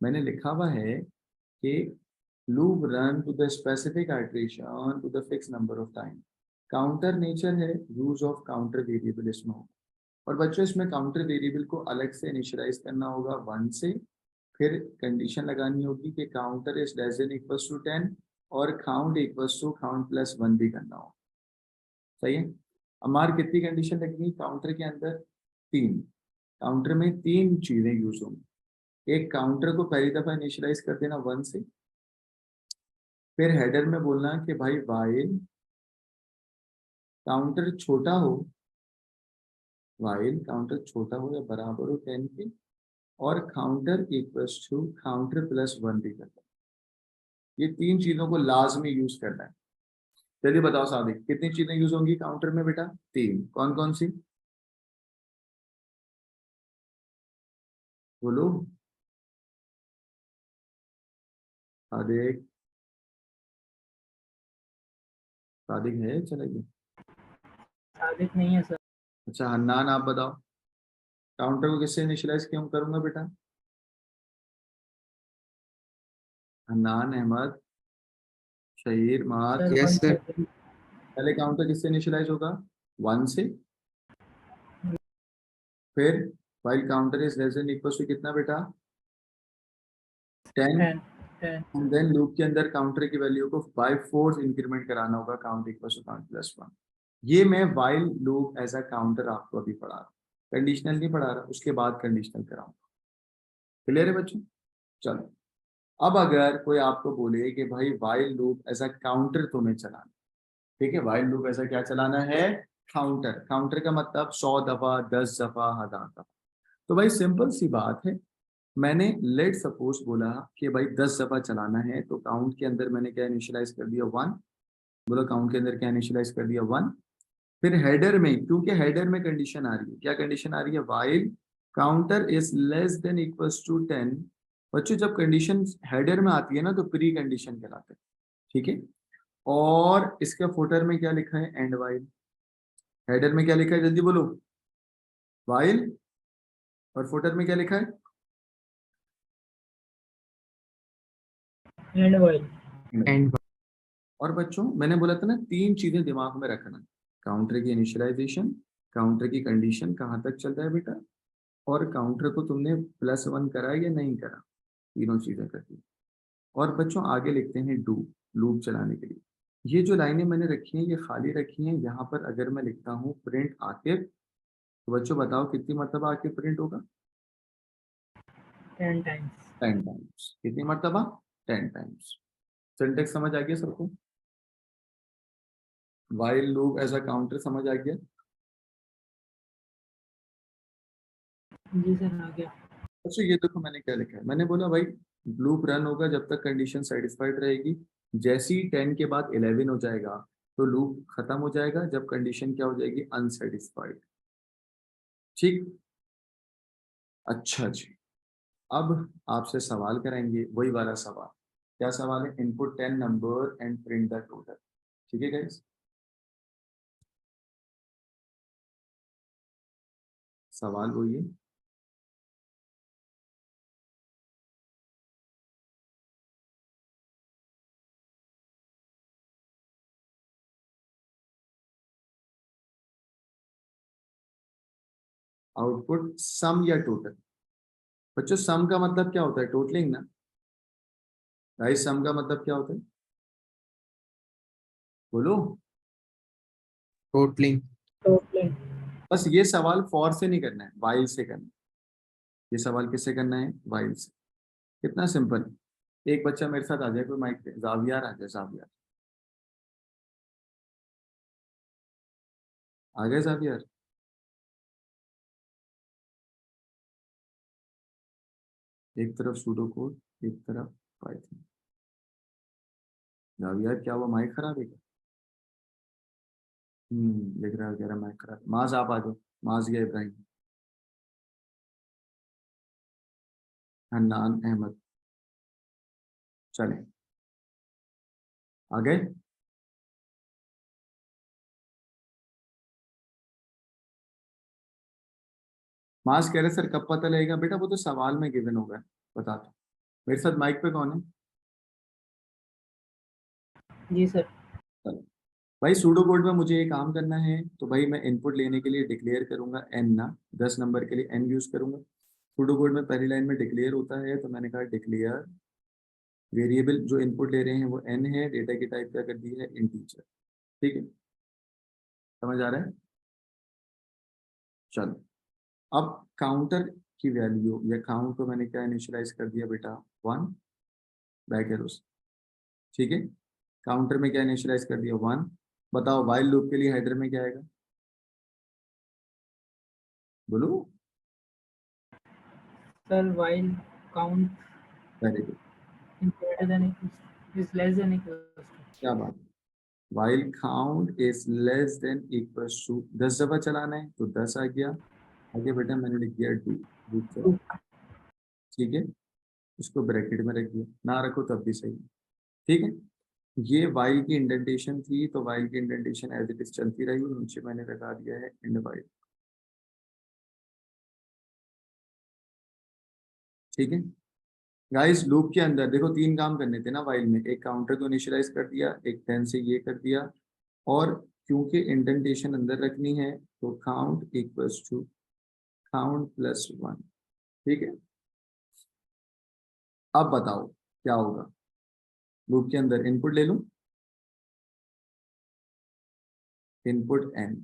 Speaker 1: मैंने लिखा हुआ है कि loop run to the specific iteration to the fixed number of time। Counter nature है, यूज ऑफ काउंटर वेरिएबल इसमें होगा, और बच्चों इसमें काउंटर वेरिएबल को अलग से इनिशियलाइज करना होगा 1 से, फिर कंडीशन लगानी होगी कि counter is less than equals to 10 और count equals to count plus 1 भी करना होगा, सही है। हमारी कितनी कंडीशन लगेगी काउंटर के अंदर, 3। काउंटर में 3 चीजें यूज होंगी, एक काउंटर को पहली दफा इनिशियलाइज कर देना 1 से, फिर हेडर में बोलना कि भाई वाइल काउंटर छोटा हो, वाइल काउंटर छोटा हो या बराबर हो 10 के, और counter equals to counter plus 1 भी करना, ये 3 चीजों को लाजमी यूज करना है। चलिए बताओ सादिक, कितनी चीजें यूज होंगी काउंटर में बेटा, 3, कौन कौन सी बोलो। सादिक, सादिक है, चलेगी।
Speaker 3: सादिक नहीं है सर।
Speaker 1: अच्छा हन्नान आप बताओ, काउंटर को किससे इनिशियलाइज क्यों करूंगा बेटा, हन्नान, अहमद, शहीर, माज,
Speaker 3: सर
Speaker 4: Yes
Speaker 3: 1
Speaker 4: sir.
Speaker 3: से।
Speaker 1: पहले काउंटर किससे इनिशियलाइज होगा 1 से, फिर while counter is less than equal to कितना बेटा 10,
Speaker 3: 10 10
Speaker 1: एंड देन लूप के अंदर काउंटर की वैल्यू को बाय फोर्स इंक्रीमेंट कराना होगा, count equal to count plus 1। ये मैं while loop as a counter आपको अभी पढ़ा रहा हूँ, कंडीशनल नहीं पढ़ा रहा, उसके बाद कंडीशनल कराऊंगा। क्लियर है बच्चों। चलो अब अगर कोई आपको बोले कि भाई while loop as a counter तुम्हें चलाना, ठीक है, वाइल लूप ऐसा क्या चलाना है, काउंटर। काउंटर का मतलब 100 दफा, 10 दफा, 1000 दफा। तो भाई सिंपल सी बात है, मैंने लेट सपोज बोला कि भाई 10 दफा चलाना है, तो काउंट के अंदर मैंने क्या इनिशियलाइज कर दिया 1, बोलो काउंट के अंदर क्या इनिशियलाइज कर दिया 1। फिर हेडर में, क्योंकि हेडर में कंडीशन आ रही है, क्या कंडीशन आ रही है, while counter is less than equals to 10। बच्चों जब कंडीशन हेडर में आती है ना तो प्री कंडीशन कहलाते हैं, ठीक है। और इसके फुटर में क्या लिखा है, एंड वाइल। हेडर में क्या लिखा है जल्दी बोलो, वाइल, और फुटर में क्या लिखा है,
Speaker 3: एंड वाइल।
Speaker 4: And
Speaker 1: और बच्चों मैंने बोला था ना 3 चीजें दिमाग में रखना, काउंटर की इनिशियलाइजेशन, काउंटर की कंडीशन कहाँ तक चल रहा है बेटा, और काउंटर को तुमने +1 करा या नहीं करा, तीनों चीजें करती। और बच्चों आगे लिखते हैं डू, लूप चलाने के लिए। ये जो लाइनें मैंने रखी हैं ये खाली रखी हैं, यहाँ पर अगर मैं लिखता हूँ प्रिंट आकिब, तो बच्चों बताओ कितनी मरतबा आकिब प्रिंट होगा,
Speaker 3: 10 टाइम्स।
Speaker 1: 10 टाइम्स। कितनी मरतबा, 10 टाइम्स। सिंटेक्स समझ आ गया सबको, while loop as a counter समझ आ गया।
Speaker 3: जी सर आ गया।
Speaker 1: अच्छा ये देखो मैंने क्या लिखा है, मैंने बोला भाई लूप रन होगा जब तक कंडीशन सेटिस्फाइड रहेगी, जैसे ही 10 के बाद 11 हो जाएगा तो लूप खत्म हो जाएगा जब कंडीशन क्या हो जाएगी, अनसेटिस्फाइड। ठीक, अच्छा जी। अब आपसे सवाल करेंगे, वही वाला सवाल। क्या सवाल है, input 10 number and print the total. ठीक है गाइस, सवाल वही है। आउटपुट सम या टोटल। बच्चों सम का मतलब क्या होता है, टोटलिंग ना। गाइस सम का मतलब क्या होता है, बोलो।
Speaker 4: Totaling.
Speaker 3: टोटलिंग।
Speaker 1: बस ये सवाल फॉर से नहीं करना है, वाइल से करना है। ये सवाल किससे करना है, वाइल से। कितना सिंपल। एक बच्चा मेरे साथ आ जाए, कोई माइक पे, जावियार आ जाए, जावियार आ गए, जावियार। एक तरफ सूडो कोड, एक तरफ पाइथन। जावियार क्या हुआ, माइक खराब है क्या? लिख रहा है, कह रहा माइक खराब है। माज आप आ जाओ, माज गया इब्राहिम। हन्नान अहमद, चले आ गए। माज कह रहे सर कब पता लगेगा, बेटा वो तो सवाल में गिवन होगा, बता दो। मेरे साथ माइक पे कौन है?
Speaker 3: जी सर।
Speaker 1: चलो भाई, सूडो कोड में मुझे ये काम करना है, तो भाई मैं इनपुट लेने के लिए डिक्लेयर करूंगा एन ना, 10 नंबर के लिए एन यूज करूंगा। सूडो कोड में पहली लाइन में डिक्लेयर होता है, तो मैंने कहा डिक्लेयर वेरिएबल जो इनपुट ले रहे हैं वो एन है, डेटा की टाइप क्या कर दी है, इंटीजर। ठीक है, समझ आ रहा है। चलो, अब काउंटर की वैल्यू या काउंट को मैंने क्या इनिशियलाइज कर दिया बेटा, 1 बैक एरोस। ठीक है, काउंटर में क्या इनिशियलाइज कर दिया, 1। बताओ वाइल लूप के लिए हेडर में क्या आएगा, बोलो।
Speaker 3: Sir while count
Speaker 1: very good,
Speaker 3: is greater than is less than equal to.
Speaker 1: क्या बात है। While count is less than equals to, 10 दफा चलाना है तो 10 आ गया। आगे बेटा मैंने लिख दिया 2। ठीक है, इसको ब्रैकेट में रख दिया, ना रखो तब भी सही है। ठीक है, ये वाइल की इंडेंटेशन थी, तो वाइल की इंडेंटेशन एज इट इज चलती रही, नीचे मैंने लगा दिया है इंड वाइल। ठीक है गाइस, लूप के अंदर देखो 3 काम करने थे ना वाइल में, एक काउंटर को इनिशियलाइज कर दिया, एक 10 से ये कर दिया, और क्योंकि इंडेंटेशन अंदर रखनी है तो count equals to count plus 1। ठीक है, अब बताओ क्या होगा, लूप के अंदर इनपुट ले लूं, इनपुट एन।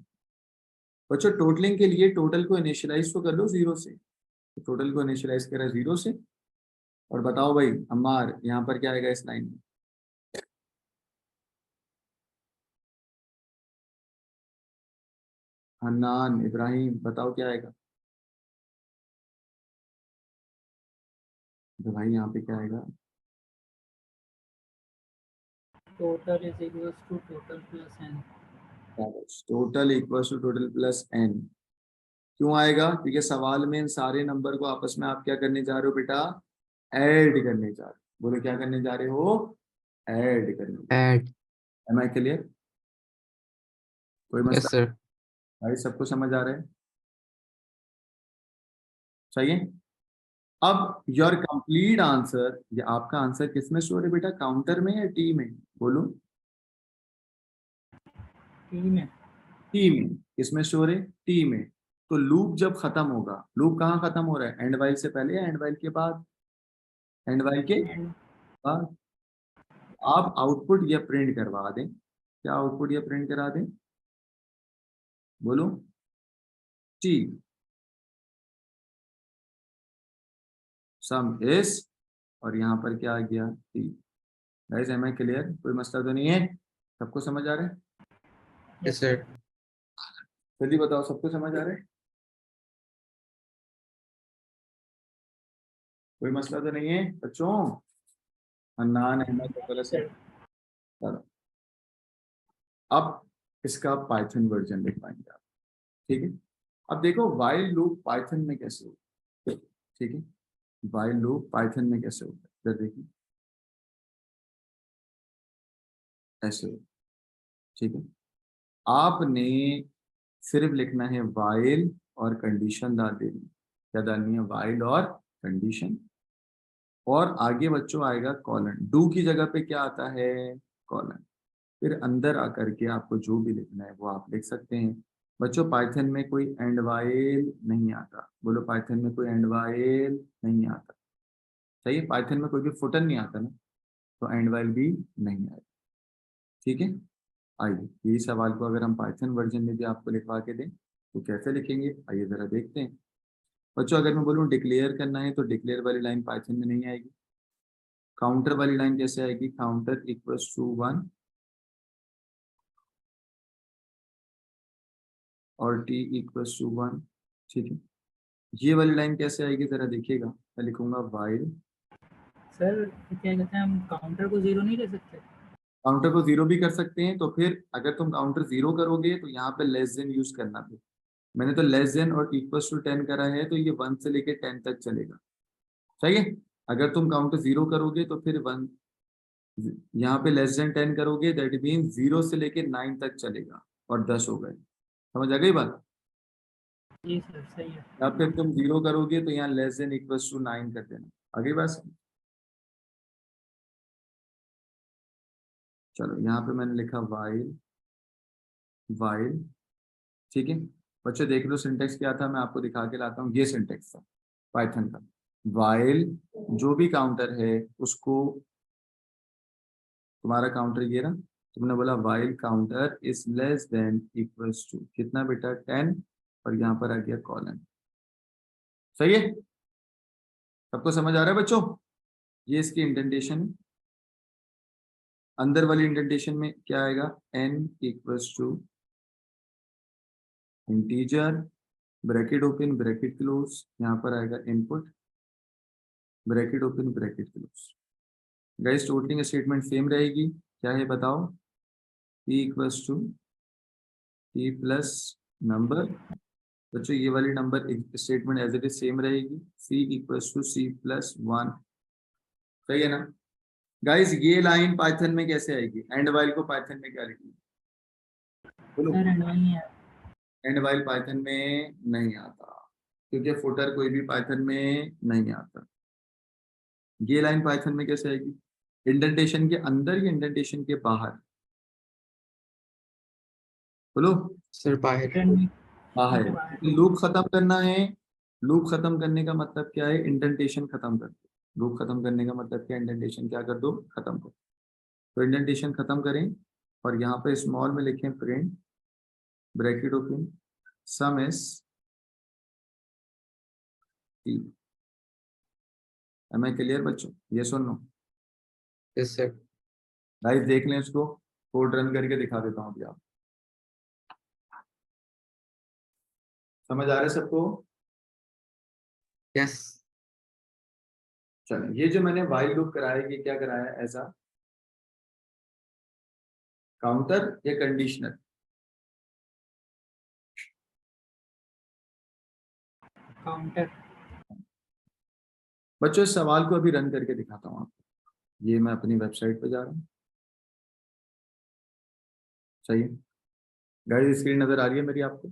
Speaker 1: बच्चों टोटलिंग के लिए टोटल को इनिशियलाइज तो कर लो 0 से, तो टोटल को इनिशियलाइज करा 0 से। और बताओ भाई अम्मार, यहाँ पर क्या आएगा इस लाइन में, हन्नान इब्राहिम बताओ क्या आएगा, तो भाई यहाँ पे क्या आएगा,
Speaker 3: total is equal to total plus N.
Speaker 1: Total equal to total plus N. क्यों आएगा, क्योंकि सवाल में इन सारे नंबर को आपस में आप क्या करने जा रहे हो बेटा, ऐड करने जा रहे हो। बोलो क्या करने जा रहे हो, ऐड करने।
Speaker 4: Add.
Speaker 1: एम आई क्लियर, कोई
Speaker 4: Yes,
Speaker 1: मसला?
Speaker 4: sir.
Speaker 1: भाई सबको समझ आ रहा है, सही है। अब योर कंप्लीट आंसर, ये आपका आंसर किस में स्टोर है बेटा, काउंटर में या टी में, बोलो।
Speaker 3: टी में।
Speaker 1: टी में, किसमें स्टोर है, टी में। तो लूप जब खत्म होगा, लूप कहाँ खत्म हो रहा है, एंड वाइल से पहले या एंड वाइल के बाद, एंड वाइल के
Speaker 3: एंड
Speaker 1: बाद। आप आउटपुट या प्रिंट करवा दें, क्या आउटपुट या प्रिंट करा दें, बोलो। टी सम इज, और यहाँ पर क्या आ गया, T. Guys am I clear, कोई मसला तो नहीं है, सबको समझ आ रहा है।
Speaker 4: Yes, sir.
Speaker 1: जल्दी बताओ सबको समझ आ रहा है, कोई मसला तो नहीं है बच्चों। हन्नान अहमद, चलो। अब इसका पाइथन वर्जन लिख पाएंगे आप, ठीक है। अब देखो व्हाइल लूप पाइथन में कैसे होता है, ठीक है, व्हाइल लूप पाइथन में कैसे होता है, इधर देखिए ऐसे होता है, ठीक है। आपने सिर्फ लिखना है व्हाइल और कंडीशन डाल देनी, क्या डालनी है, व्हाइल और कंडीशन, और आगे बच्चों आएगा कॉलन, डू की जगह पे क्या आता है, कॉलन। फिर अंदर आकर के आपको जो भी लिखना है वो आप लिख सकते हैं। बच्चों पाइथन में कोई एंड वाइल नहीं आता, बोलो पाइथन में कोई एंड वाइल नहीं आता, सही है, पाइथन में कोई भी फुटर नहीं आता ना, तो एंड वाइल भी नहीं आएगा, ठीक है। आइए यही सवाल को अगर हम पाइथन वर्जन में भी आपको लिखवा के दें तो कैसे लिखेंगे, आइए जरा देखते हैं। बच्चों अगर मैं बोलूँ डिक्लेयर करना है तो डिक्लेयर वाली लाइन पाइथन में नहीं आएगी। काउंटर वाली लाइन कैसे आएगी, काउंटर इक्वल्स टू 1 और टी इक्वल्स टू 1, ठीक है। ये वाली लाइन कैसे आएगी जरा देखिएगा, मैं लिखूंगा वाइल,
Speaker 3: सर क्या कहते हैं, हम काउंटर को जीरो नहीं ले सकते?
Speaker 1: काउंटर को जीरो भी कर सकते हैं, तो फिर अगर तुम काउंटर जीरो करोगे तो यहाँ पे लेस देन यूज करना भी, मैंने तो लेस देन और इक्वल्स टू 10 करा है, तो ये 1 से लेके 10 तक चलेगा, सही है। अगर तुम काउंटर जीरो करोगे तो फिर 1, यहाँ पे लेस देन 10 करोगे दैट मीन 0 से लेके 9 तक चलेगा, और 10 हो गए, समझ आ गई बात।
Speaker 3: जी सर सही है।
Speaker 1: या फिर तुम जीरो करोगे तो यहाँ लेस देन इक्वल्स टू 9 कर देना, आगे बात। चलो यहाँ पे मैंने लिखा वाइल, वाइल, ठीक है। बच्चों देख लो सिंटेक्स क्या था, मैं आपको दिखा के लाता हूँ, ये सिंटेक्स था पाइथन का। वाइल जो भी काउंटर है उसको, तुम्हारा काउंटर ये रहा, तुमने बोला while counter is less than equals to कितना बेटा 10, और यहाँ पर आ गया कॉलन, सही है, सबको समझ आ रहा है बच्चों। ये इसकी इंडेंटेशन है, अंदर वाली इंडेंटेशन में क्या आएगा, n equals to integer bracket open bracket close, यहाँ पर आएगा input bracket open bracket close. Guys totalling statement same रहेगी, क्या है बताओ, p equals to p plus number, बच्चों ये वाली number statement as it is same रहेगी, c equals to c plus 1, सही है ना। गाइस ये लाइन पाइथन में कैसे आएगी, एंड वाइल को पाइथन में क्या लिखेंगे, बोलो।
Speaker 3: सर एंड वाइल नहीं है।
Speaker 1: एंड वाइल पाइथन में नहीं आता, क्योंकि फुटर कोई भी पाइथन में नहीं आता। ये लाइन पाइथन में कैसे आएगी, इंडेंटेशन के अंदर या इंडेंटेशन के बाहर, बोलो।
Speaker 4: सर बाहर।
Speaker 1: बाहर। लूप खत्म करना है, लूप खत्म करने का मतलब क्या है, इंडेंटेशन खत्म कर दो, लूप खत्म करने का मतलब क्या, इंडेंटेशन क्या कर दो, खत्म कर, तो इंडेंटेशन खत्म करें, और यहाँ पे स्मॉल में लिखें print bracket open sum S T. Am I clear बच्चों, ये सुन लो।
Speaker 4: Yes sir.
Speaker 1: गाइस देख लें इसको, कोड रन करके दिखा देता हूँ अभी, आप समझ आ रहा है सबको।
Speaker 4: यस
Speaker 1: चलो ये जो मैंने वाइल लूप कराया, ये क्या कराया ऐसा, काउंटर या कंडीशनर,
Speaker 3: काउंटर।
Speaker 1: बच्चों इस सवाल को अभी रन करके दिखाता हूँ आपको, ये मैं अपनी वेबसाइट पे जा रहा हूँ, सही है। गाइस स्क्रीन नजर आ रही है मेरी आपको,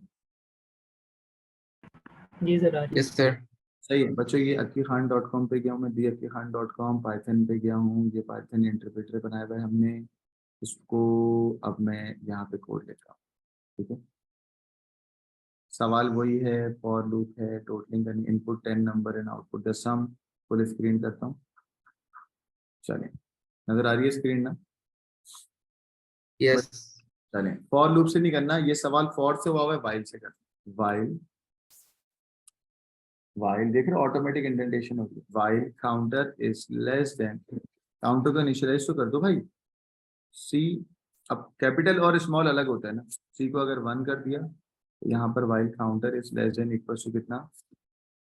Speaker 3: जी सर आ रही है।
Speaker 4: Yes sir.
Speaker 1: सही है बच्चों। ये akikhan.com पे गया हूँ मैं, theakikhan.com, पाइथन पे गया हूँ, ये पाइथन इंटरप्रेटर बनाया हुआ है हमने इसको, अब मैं यहाँ पे कोड लिख रहा हूँ, ठीक है। सवाल वही है, फॉर लूप है, टोटलिंग करनी, input 10 number and output the sum, full screen करता हूँ, चलें नजर आ रही है स्क्रीन ना।
Speaker 4: यस
Speaker 1: चलें फॉर लूप से नहीं करना, ये सवाल फॉर से हुआ हुआ है, वाइल से करना, वाइल, वाइल देख रहे हो ऑटोमेटिक इंडेंटेशन होगी, while counter is less then, counter को इनिशियलाइज तो कर दो भाई, सी, अब कैपिटल और स्मॉल अलग होता है ना, सी को अगर 1 कर दिया तो यहाँ पर while counter is less than equal to कितना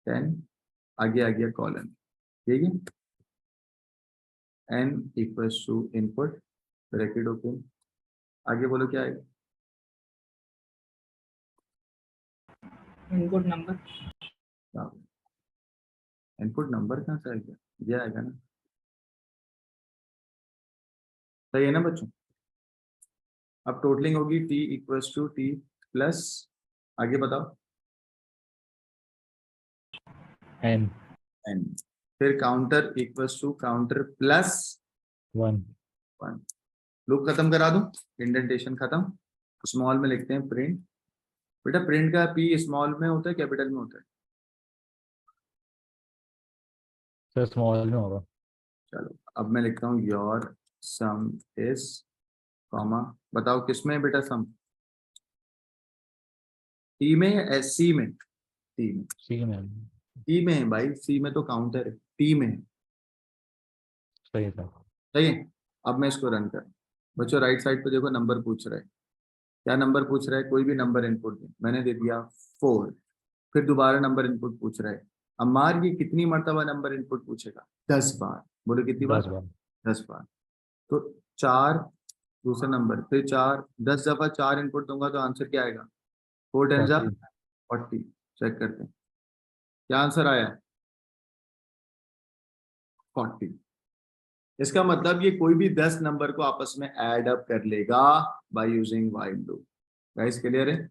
Speaker 1: 10, आगे आ गया कॉलन, ठीक है, n equal to input bracket open आगे बोलो क्या आएगा?
Speaker 3: Input number.
Speaker 1: इनपुट नंबर कहाँ से आएगा? ये आएगा ना, सही है ना बच्चों? अब टोटलिंग होगी t equals to t plus, आगे बताओ,
Speaker 2: n
Speaker 1: n, फिर counter equals to counter plus
Speaker 2: 1
Speaker 1: 1। Loop खत्म करा दूं, इंडेंटेशन खत्म, स्मॉल में लिखते हैं प्रिंट। बेटा प्रिंट का p स्मॉल में होता है कैपिटल में होता है?
Speaker 2: सर स्मॉल में होगा।
Speaker 1: चलो अब मैं लिखता हूँ योर सम इज, कॉमा, बताओ किसमें है बेटा सम? टी में या एस सी में? टी में।
Speaker 2: सी में।
Speaker 1: टी में है भाई, सी में तो काउंटर है, टी में है।
Speaker 2: सही है सर।
Speaker 1: सही है। अब मैं इसको रन कर, बच्चों राइट साइड पे देखो नंबर पूछ रहा है, क्या नंबर पूछ रहा है? कोई भी नंबर इनपुट दे, मैंने दे दिया 4। फिर दोबारा नंबर इनपुट पूछ रहा है। अम्मार ये कितनी मर्तबा नंबर इनपुट पूछेगा? 10 बार। बोलो कितनी बार?
Speaker 2: 10 बार।
Speaker 1: 10 बार। तो 4 दूसरा नंबर, फिर 4, 10 दफा 4 इनपुट दूंगा तो आंसर क्या आएगा? 4 टेन
Speaker 2: 40
Speaker 1: 40। चेक करते हैं क्या आंसर आया? 40। इसका मतलब ये कोई भी 10 नंबर को आपस में ऐड अप कर लेगा by using while loop. Guys clear है?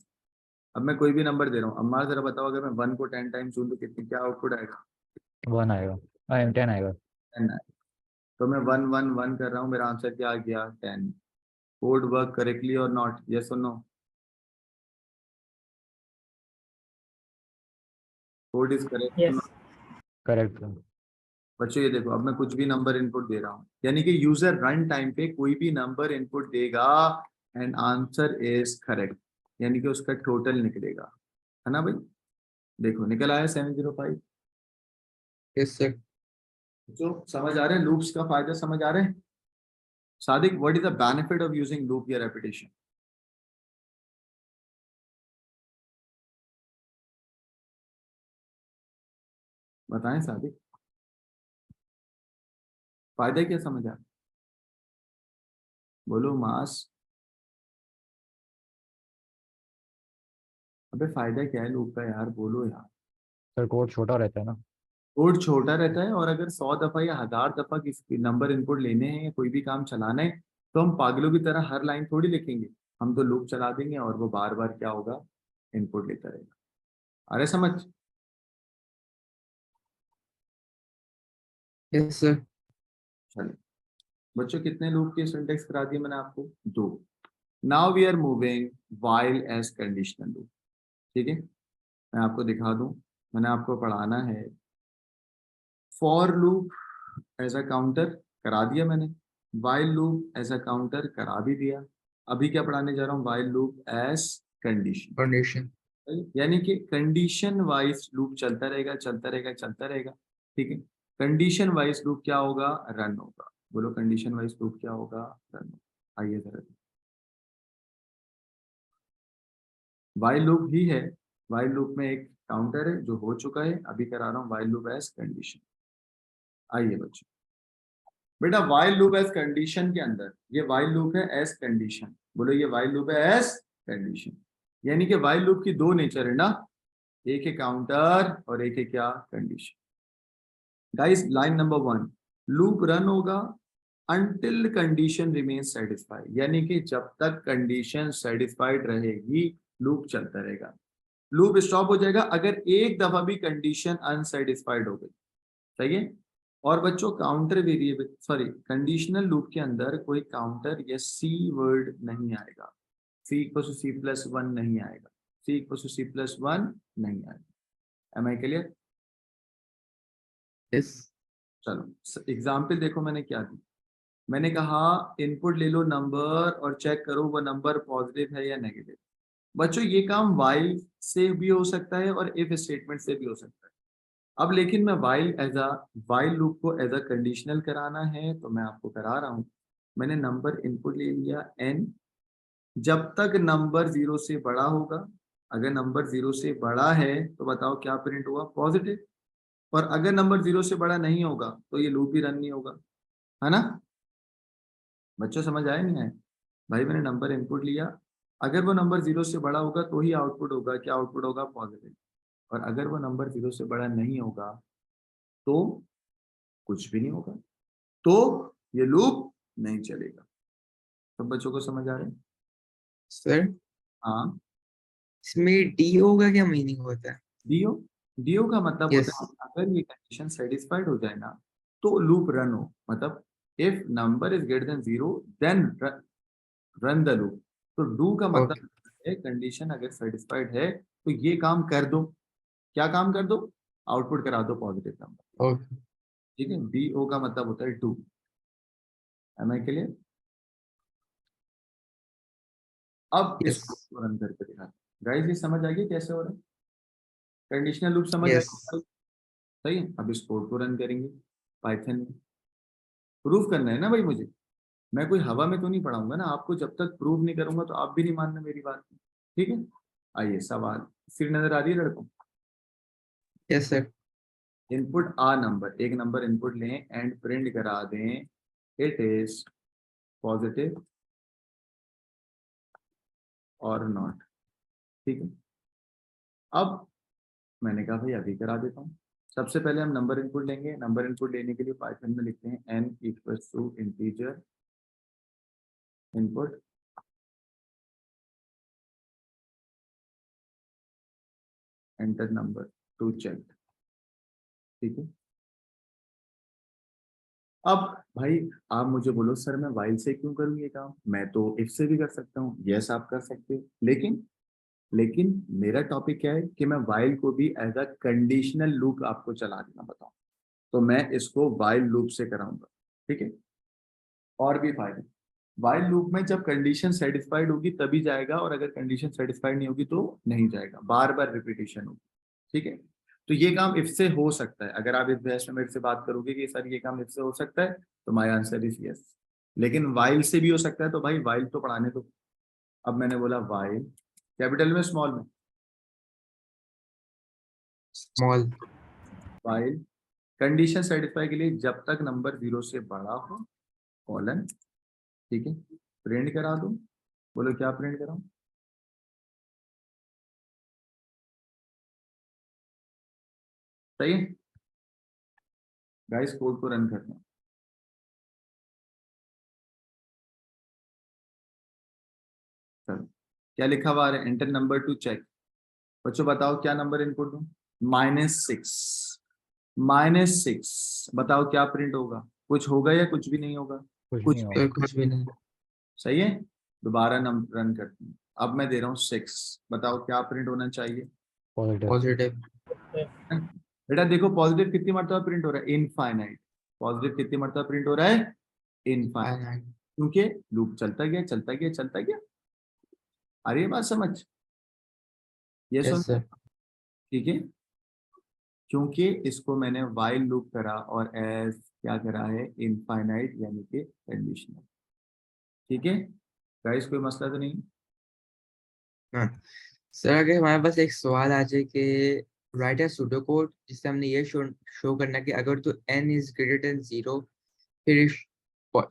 Speaker 1: अब मैं कोई भी नंबर दे रहा हूँ, अम्मा जरा बताओ अगर मैं 1 को 10 टाइम्स दूं तो कितनी क्या आउटपुट आएगा?
Speaker 2: 1 आएगा। 10 आएगा।
Speaker 1: 10 आएगा। तो मैं 1 1 1 कर रहा हूँ, मेरा आंसर क्या आ गया? 10। कोड वर्क करेक्टली और नॉट? यस और no? Code is correct?
Speaker 3: Yes.
Speaker 2: Correct.
Speaker 1: बच्चों ये देखो, अब मैं कुछ भी नंबर इनपुट दे रहा हूँ, यानी कि यूजर रन टाइम पे कोई भी नंबर इनपुट देगा एंड आंसर इज करेक्ट, यानी कि उसका टोटल निकलेगा, है ना भाई? देखो निकल आया 705।
Speaker 4: Yes, sir.
Speaker 1: तो समझ आ रहे हैं लूप्स का फायदा? समझ आ रहे हैं? Sadiq, what is the benefit of using loop या रेपिटेशन? बताएं सादिक, फायदा क्या समझ आ रहा है? बोलो मास। अबे फायदा क्या है लूप का यार, बोलो यार।
Speaker 2: सर कोड छोटा रहता है ना।
Speaker 1: कोड छोटा रहता है, और अगर 100 दफा या 1000 दफा किसी नंबर इनपुट लेने हैं या कोई भी काम चलाना है तो हम पागलों की तरह हर लाइन थोड़ी लिखेंगे, हम तो लूप चला देंगे और वो बार बार क्या होगा? इनपुट लेता रहेगा। अरे समझ?
Speaker 4: Yes, sir.
Speaker 1: चलिए बच्चों, कितने लूप के सिंटेक्स करा दिए मैंने आपको? 2। Now we are moving while as conditional loop. ठीक है, मैं आपको दिखा दूं, मैंने आपको पढ़ाना है for loop as a counter, करा दिया मैंने। While loop as a counter करा भी दिया। अभी क्या पढ़ाने जा रहा हूँ? While loop as condition.
Speaker 4: Condition.
Speaker 1: यानी कि कंडीशन वाइज लूप चलता रहेगा, चलता रहेगा, चलता रहेगा। ठीक है, कंडीशन वाइज लूप क्या होगा? रन होगा। बोलो कंडीशन वाइज लूप क्या होगा? रन होगा। आइए जरा, वाइल लूप ही है। वाइल लूप में एक काउंटर है जो हो चुका है, अभी करा रहा हूँ वाइल लूप एज कंडीशन। आइए बच्चों, बेटा वाइल लूप एज कंडीशन के अंदर, ये वाइल लूप है एज कंडीशन। बोलो ये वाइल लूप है एज कंडीशन। यानी कि वाइल लूप की 2 नेचर है ना, एक है काउंटर और एक है क्या? Condition. Guys line number 1, loop run होगा until कंडीशन रिमेन्स सेटिस्फाइड, यानी कि जब तक कंडीशन सेटिस्फाइड रहेगी लूप चलता रहेगा। लूप स्टॉप हो जाएगा अगर एक दफा भी कंडीशन अनसेटिस्फाइड हो गई। सही है? और बच्चों counter variable, sorry, conditional loop के अंदर कोई काउंटर या सी वर्ड नहीं आएगा। C equal to c plus 1 नहीं आएगा, c equal to c plus 1 नहीं आएगा। Am I clear?
Speaker 4: Yes.
Speaker 1: चलो एग्जाम्पल देखो मैंने क्या दी। मैंने कहा इनपुट ले लो नंबर और चेक करो वो नंबर पॉजिटिव है या नेगेटिव। बच्चों ये काम वाइल से भी हो सकता है और इफ स्टेटमेंट से भी हो सकता है। अब लेकिन मैं वाइल लूप को एज अ कंडीशनल कराना है तो मैं आपको करा रहा हूं। मैंने नंबर इनपुट ले लिया n, जब तक नंबर 0 से बड़ा होगा, अगर नंबर 0 से बड़ा है तो बताओ क्या प्रिंट हुआ? पॉजिटिव। और अगर नंबर 0 से बड़ा नहीं होगा तो ये लूप ही रन नहीं होगा, है ना? बच्चों समझ आया नहीं आया? भाई मैंने नंबर इनपुट लिया, अगर वो नंबर 0 से बड़ा होगा तो ही आउटपुट होगा, क्या आउटपुट होगा? पॉजिटिव। और अगर वो नंबर 0 से बड़ा नहीं होगा तो कुछ भी नहीं होगा, तो ये लूप नहीं चलेगा। सब बच्चों को समझ आ रहा है?
Speaker 4: सर
Speaker 1: हाँ।
Speaker 4: इसमें डी होगा क्या मीनिंग होता है?
Speaker 1: डीओ, डीओ का मतलब
Speaker 4: यस
Speaker 1: होता है अगर ये कंडीशन सेटिस्फाइड हो जाए ना तो लूप रन हो, मतलब if number is greater than 0 then run the loop. तो डू का
Speaker 4: ओके
Speaker 1: मतलब है कंडीशन अगर सेटिस्फाइड है तो ये काम कर दो। क्या काम कर दो? आउटपुट करा दो पॉजिटिव नंबर।
Speaker 4: ओके
Speaker 1: ठीक है, डी ओ का मतलब होता है डू। एम आई के लिए अब
Speaker 4: यस
Speaker 1: इसको रन करके दिखा। गाइस ये समझ आ गया कैसे हो रहा है? कंडीशनल लूप समझ आ
Speaker 4: यस
Speaker 1: गया? सही है। अब इस कोड को रन करेंगे पाइथन में। प्रूफ करना है ना भाई मुझे, मैं कोई हवा में तो नहीं पढ़ाऊंगा ना आपको, जब तक प्रूव नहीं करूंगा तो आप भी नहीं मानना मेरी बात। ठीक है, आइए सवाल। फिर नजर आ रही है लड़कों?
Speaker 4: यस सर
Speaker 1: इनपुट आ नंबर, एक नंबर इनपुट लें एंड प्रिंट करा दें इट इज पॉजिटिव और नॉट। ठीक है, अब मैंने कहा भाई अभी करा देता हूँ। सबसे पहले हम नंबर इनपुट लेंगे। नंबर इनपुट लेने के लिए पाइथन में लिखते हैं n equals to integer input enter number to check. ठीक है, अब भाई आप मुझे बोलो सर मैं वाइल से क्यों करूँ ये काम, मैं तो इफ से भी कर सकता हूँ। यस आप कर सकते हो, लेकिन मेरा टॉपिक क्या है कि मैं वाइल को भी एज अ कंडीशनल लूप आपको चला देना बताऊं, तो मैं इसको वाइल लूप से कराऊंगा। ठीक है, और भी फायदे। वाइल लूप में जब कंडीशन सेटिस्फाइड होगी तभी जाएगा, और अगर कंडीशन सेटिस्फाइड नहीं होगी तो नहीं जाएगा, बार बार रिपीटेशन होगी। ठीक है, तो ये काम इफ से हो सकता है। अगर आप इस बहस में मेरे से बात करोगे कि सर ये काम इफ से हो सकता है, तो माय आंसर इज यस। लेकिन वाइल से भी हो सकता है, तो भाई वाइल तो पढ़ाने दो। अब मैंने बोला वाइल, कैपिटल में स्मॉल में?
Speaker 4: स्मॉल
Speaker 1: वाइल कंडीशन सेटिस्फाई के लिए जब तक नंबर 0 से बड़ा हो कॉलन। ठीक है, प्रिंट करा दो। बोलो क्या प्रिंट कराऊं? सही है गाइस, कोड को रन करना। चलो, क्या लिखा हुआ है? Enter number to check. बच्चों बताओ क्या नंबर इनपुट दूं? -6। -6 बताओ क्या प्रिंट होगा? कुछ होगा या कुछ भी नहीं होगा?
Speaker 2: कुछ भी
Speaker 1: कुछ
Speaker 2: नहीं
Speaker 1: भी।
Speaker 2: होगा।
Speaker 4: सर कुछ भी नहीं
Speaker 1: सही है, दोबारा नंबर रन करते हैं। अब मैं दे रहा हूँ 6, बताओ क्या प्रिंट होना चाहिए?
Speaker 2: पॉजिटिव।
Speaker 4: पॉजिटिव
Speaker 1: बेटा देखो पॉजिटिव कितनी मरतबा प्रिंट हो रहा है? इनफाइनाइट। पॉजिटिव कितनी मरतबा प्रिंट हो रहा है? इनफाइनाइट।
Speaker 4: फाइनाइट
Speaker 1: क्योंकि लूप चलता गया चलता गया चलता गया। आ रही है बात समझ? ये सुन।
Speaker 4: यस सर
Speaker 1: ठीक है, क्योंकि इसको मैंने वाइल लूप करा और एज क्या करा है? इनफाइनाइट यानी कि कंडीशनल। ठीक है गाइस, कोई मसला तो नहीं?
Speaker 4: हाँ सर अगर हमारे पास एक सवाल आ जाए कि राइट ए सूडो कोड जिससे हमने ये शो करना कि अगर तो n इज ग्रेटर देन 0 फिर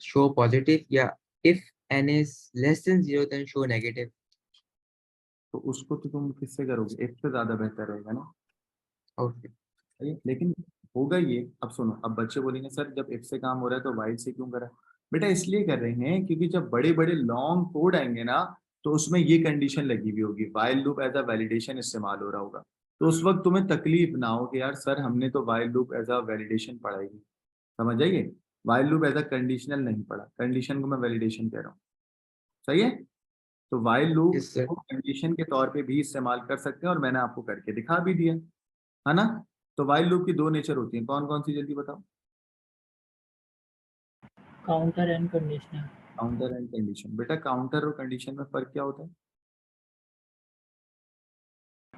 Speaker 4: शो पॉजिटिव, या if n is less than 0 then show negative.
Speaker 1: तो उसको तो तुम किससे करोगे? एक से ज्यादा बेहतर रहेगा ना।
Speaker 4: ओके
Speaker 1: सही है? लेकिन होगा ये, अब सुनो, अब बच्चे बोलेंगे सर जब इफ से काम हो रहा है तो वाइल से क्यों करा? बेटा इसलिए कर रहे हैं क्योंकि जब बड़े बड़े लॉन्ग कोड आएंगे ना तो उसमें ये कंडीशन लगी हुई होगी, while loop as a validation इस्तेमाल हो रहा होगा। तो उस वक्त तुम्हें तकलीफ ना हो कि यार सर हमने तो while loop as a validation पढ़ाई है। समझ आइए, while loop as a conditional नहीं पढ़ा, कंडीशन को मैं वैलिडेशन कह रहा हूँ। सही है, तो वाइल लूप
Speaker 4: यस सर
Speaker 1: को कंडीशन के तौर पे भी इस्तेमाल कर सकते हैं और मैंने आपको करके दिखा भी दिया है ना। तो वाइल लूप की दो नेचर होती है, कौन कौन सी जल्दी बताओ?
Speaker 3: Counter and conditional.
Speaker 1: Counter and condition. बेटा काउंटर और कंडीशन में फर्क क्या होता है?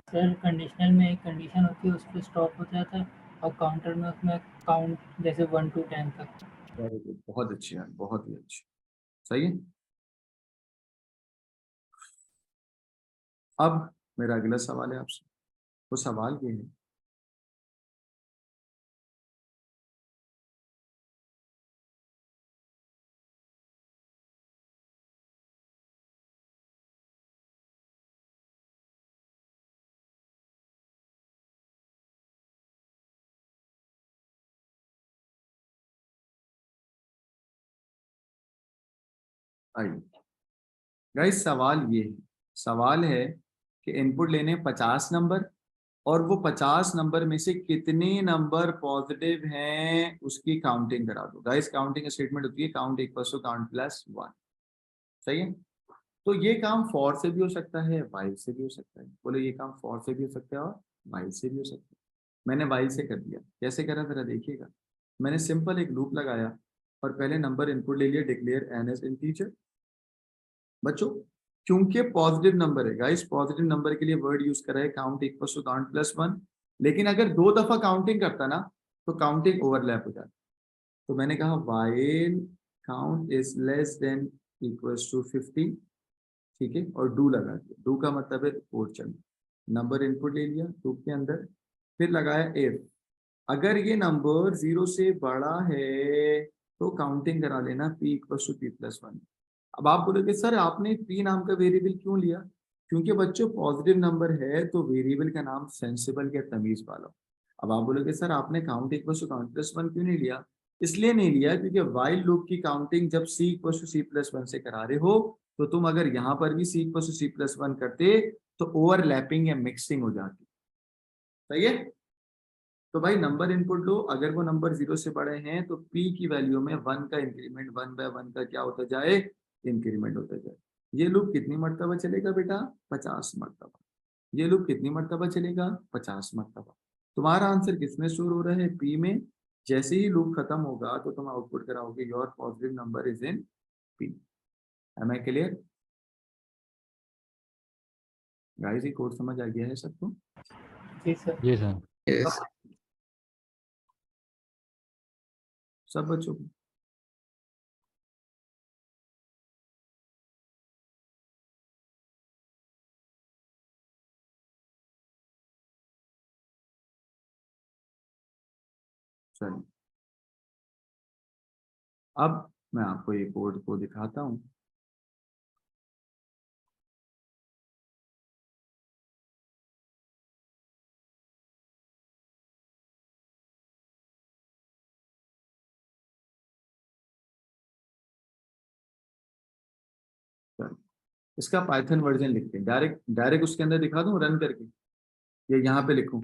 Speaker 3: सर कंडीशनल में एक कंडीशन होती है उस पर स्टॉप हो जाता है, और काउंटर में उसमें काउंट जैसे 1 to 10 तक।
Speaker 1: वेरी गुड, बहुत अच्छी है, बहुत ही अच्छी। सही है, अब मेरा अगला सवाल है आपसे। वो सवाल ये है आइए गाइस, सवाल है कि इनपुट लेने 50 नंबर और वो 50 नंबर में से कितने नंबर पॉजिटिव हैं उसकी काउंटिंग करा दो। गाइस काउंटिंग स्टेटमेंट होती है count equals to count plus 1। सही है, तो ये काम फॉर से भी हो सकता है, वाइल से भी हो सकता है। बोले ये काम फॉर से भी हो सकता है और वाइल से भी हो सकता है। मैंने वाइल से कर दिया। कैसे करा जरा देखिएगा। मैंने सिंपल एक लूप लगाया और पहले नंबर इनपुट ले लिया, डिक्लेयर एन एज इंटीजर। बच्चों क्योंकि पॉजिटिव नंबर है गाइस, पॉजिटिव नंबर के लिए वर्ड यूज करा है count equals to count plus 1। लेकिन अगर 2 दफा काउंटिंग करता ना तो काउंटिंग ओवरलैप हो जाती। तो मैंने कहा while count is less than equals to 50, ठीक है, और डू लगा दिया। डू का मतलब है कोड चलना। नंबर इनपुट ले लिया लूप के अंदर, फिर लगाया इफ अगर ये नंबर 0 से बड़ा है तो काउंटिंग करा लेना p इक्वल्स टू p+1। अब आप बोलोगे सर आपने p नाम का वेरिएबल क्यों लिया? क्योंकि बच्चों पॉजिटिव नंबर है तो वेरिएबल का नाम सेंसिबल या तमीज वाला। अब आप बोलोगे सर आपने count equals to count plus 1 क्यों नहीं लिया? इसलिए नहीं लिया क्योंकि वाइल लूप की काउंटिंग जब c इक्वल्स टू c+1 से करा रहे हो तो तुम अगर यहाँ पर भी c इक्वल्स टू c+1 करते तो ओवरलैपिंग या मिक्सिंग हो जाती। सही है, तो भाई नंबर इनपुट लो, अगर वो नंबर 0 से बड़े हैं तो p की वैल्यू में 1 का इंक्रीमेंट 1/1 का क्या होता जाए, इंक्रीमेंट होता जाए। ये लूप कितनी मरतबा चलेगा बेटा? 50 मरतबा। ये लूप कितनी मरतबा चलेगा? 50 मरतबा। तुम्हारा आंसर किसमें स्टोर हो रहा है? p में। जैसे ही लूप खत्म होगा तो तुम आउटपुट कराओगे your positive number is in p। Am I clear guys? ये कोड समझ आ गया है सबको?
Speaker 3: जी सर।
Speaker 2: जी सर।
Speaker 4: यस
Speaker 1: सब बच्चों को? चलिए अब मैं आपको ये कोड को दिखाता हूँ। चलिए इसका पाइथन वर्जन लिखते हैं, डायरेक्ट डायरेक्ट उसके अंदर दिखा दूं रन करके, ये यहाँ पे लिखूं?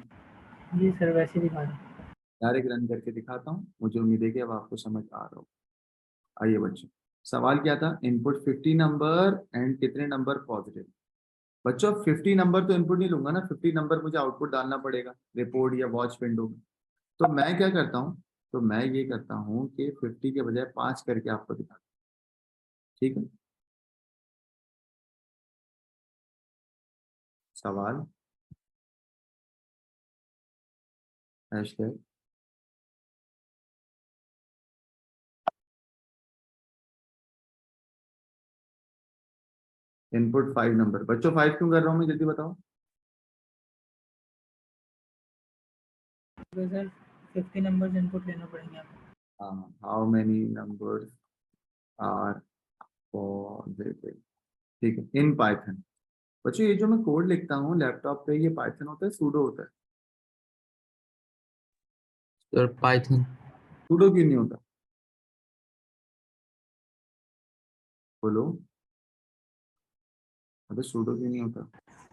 Speaker 3: जी सर वैसे दिखा दें।
Speaker 1: डायरेक्ट रन करके दिखाता हूँ, मुझे उम्मीद है कि अब आपको समझ आ रहा हो। आइए बच्चों, सवाल क्या था? इनपुट 50 नंबर एंड कितने नंबर पॉजिटिव। बच्चों 50 नंबर तो इनपुट नहीं लूंगा ना, 50 नंबर मुझे आउटपुट डालना पड़ेगा रिपोर्ट या वॉच विंडो में। तो मैं क्या करता हूँ, तो मैं ये करता हूँ कि 50 के बजाय 5 करके आपको दिखाता हूँ, ठीक है। सवाल हैशटैग इनपुट 5 नंबर। बच्चों 5 क्यों कर रहा हूँ मैं, जल्दी बताओ।
Speaker 3: तो सर 50 नंबर्स इनपुट लेना पड़ेंगे आपको।
Speaker 1: How many numbers are positive, ठीक है, इन पाइथन। बच्चों ये जो मैं कोड लिखता हूँ लैपटॉप पे, ये पाइथन होता है सूडो होता है?
Speaker 4: सर पाइथन
Speaker 1: सूडो क्यों नहीं होता बोलो? अबे सूडो क्यों नहीं होता?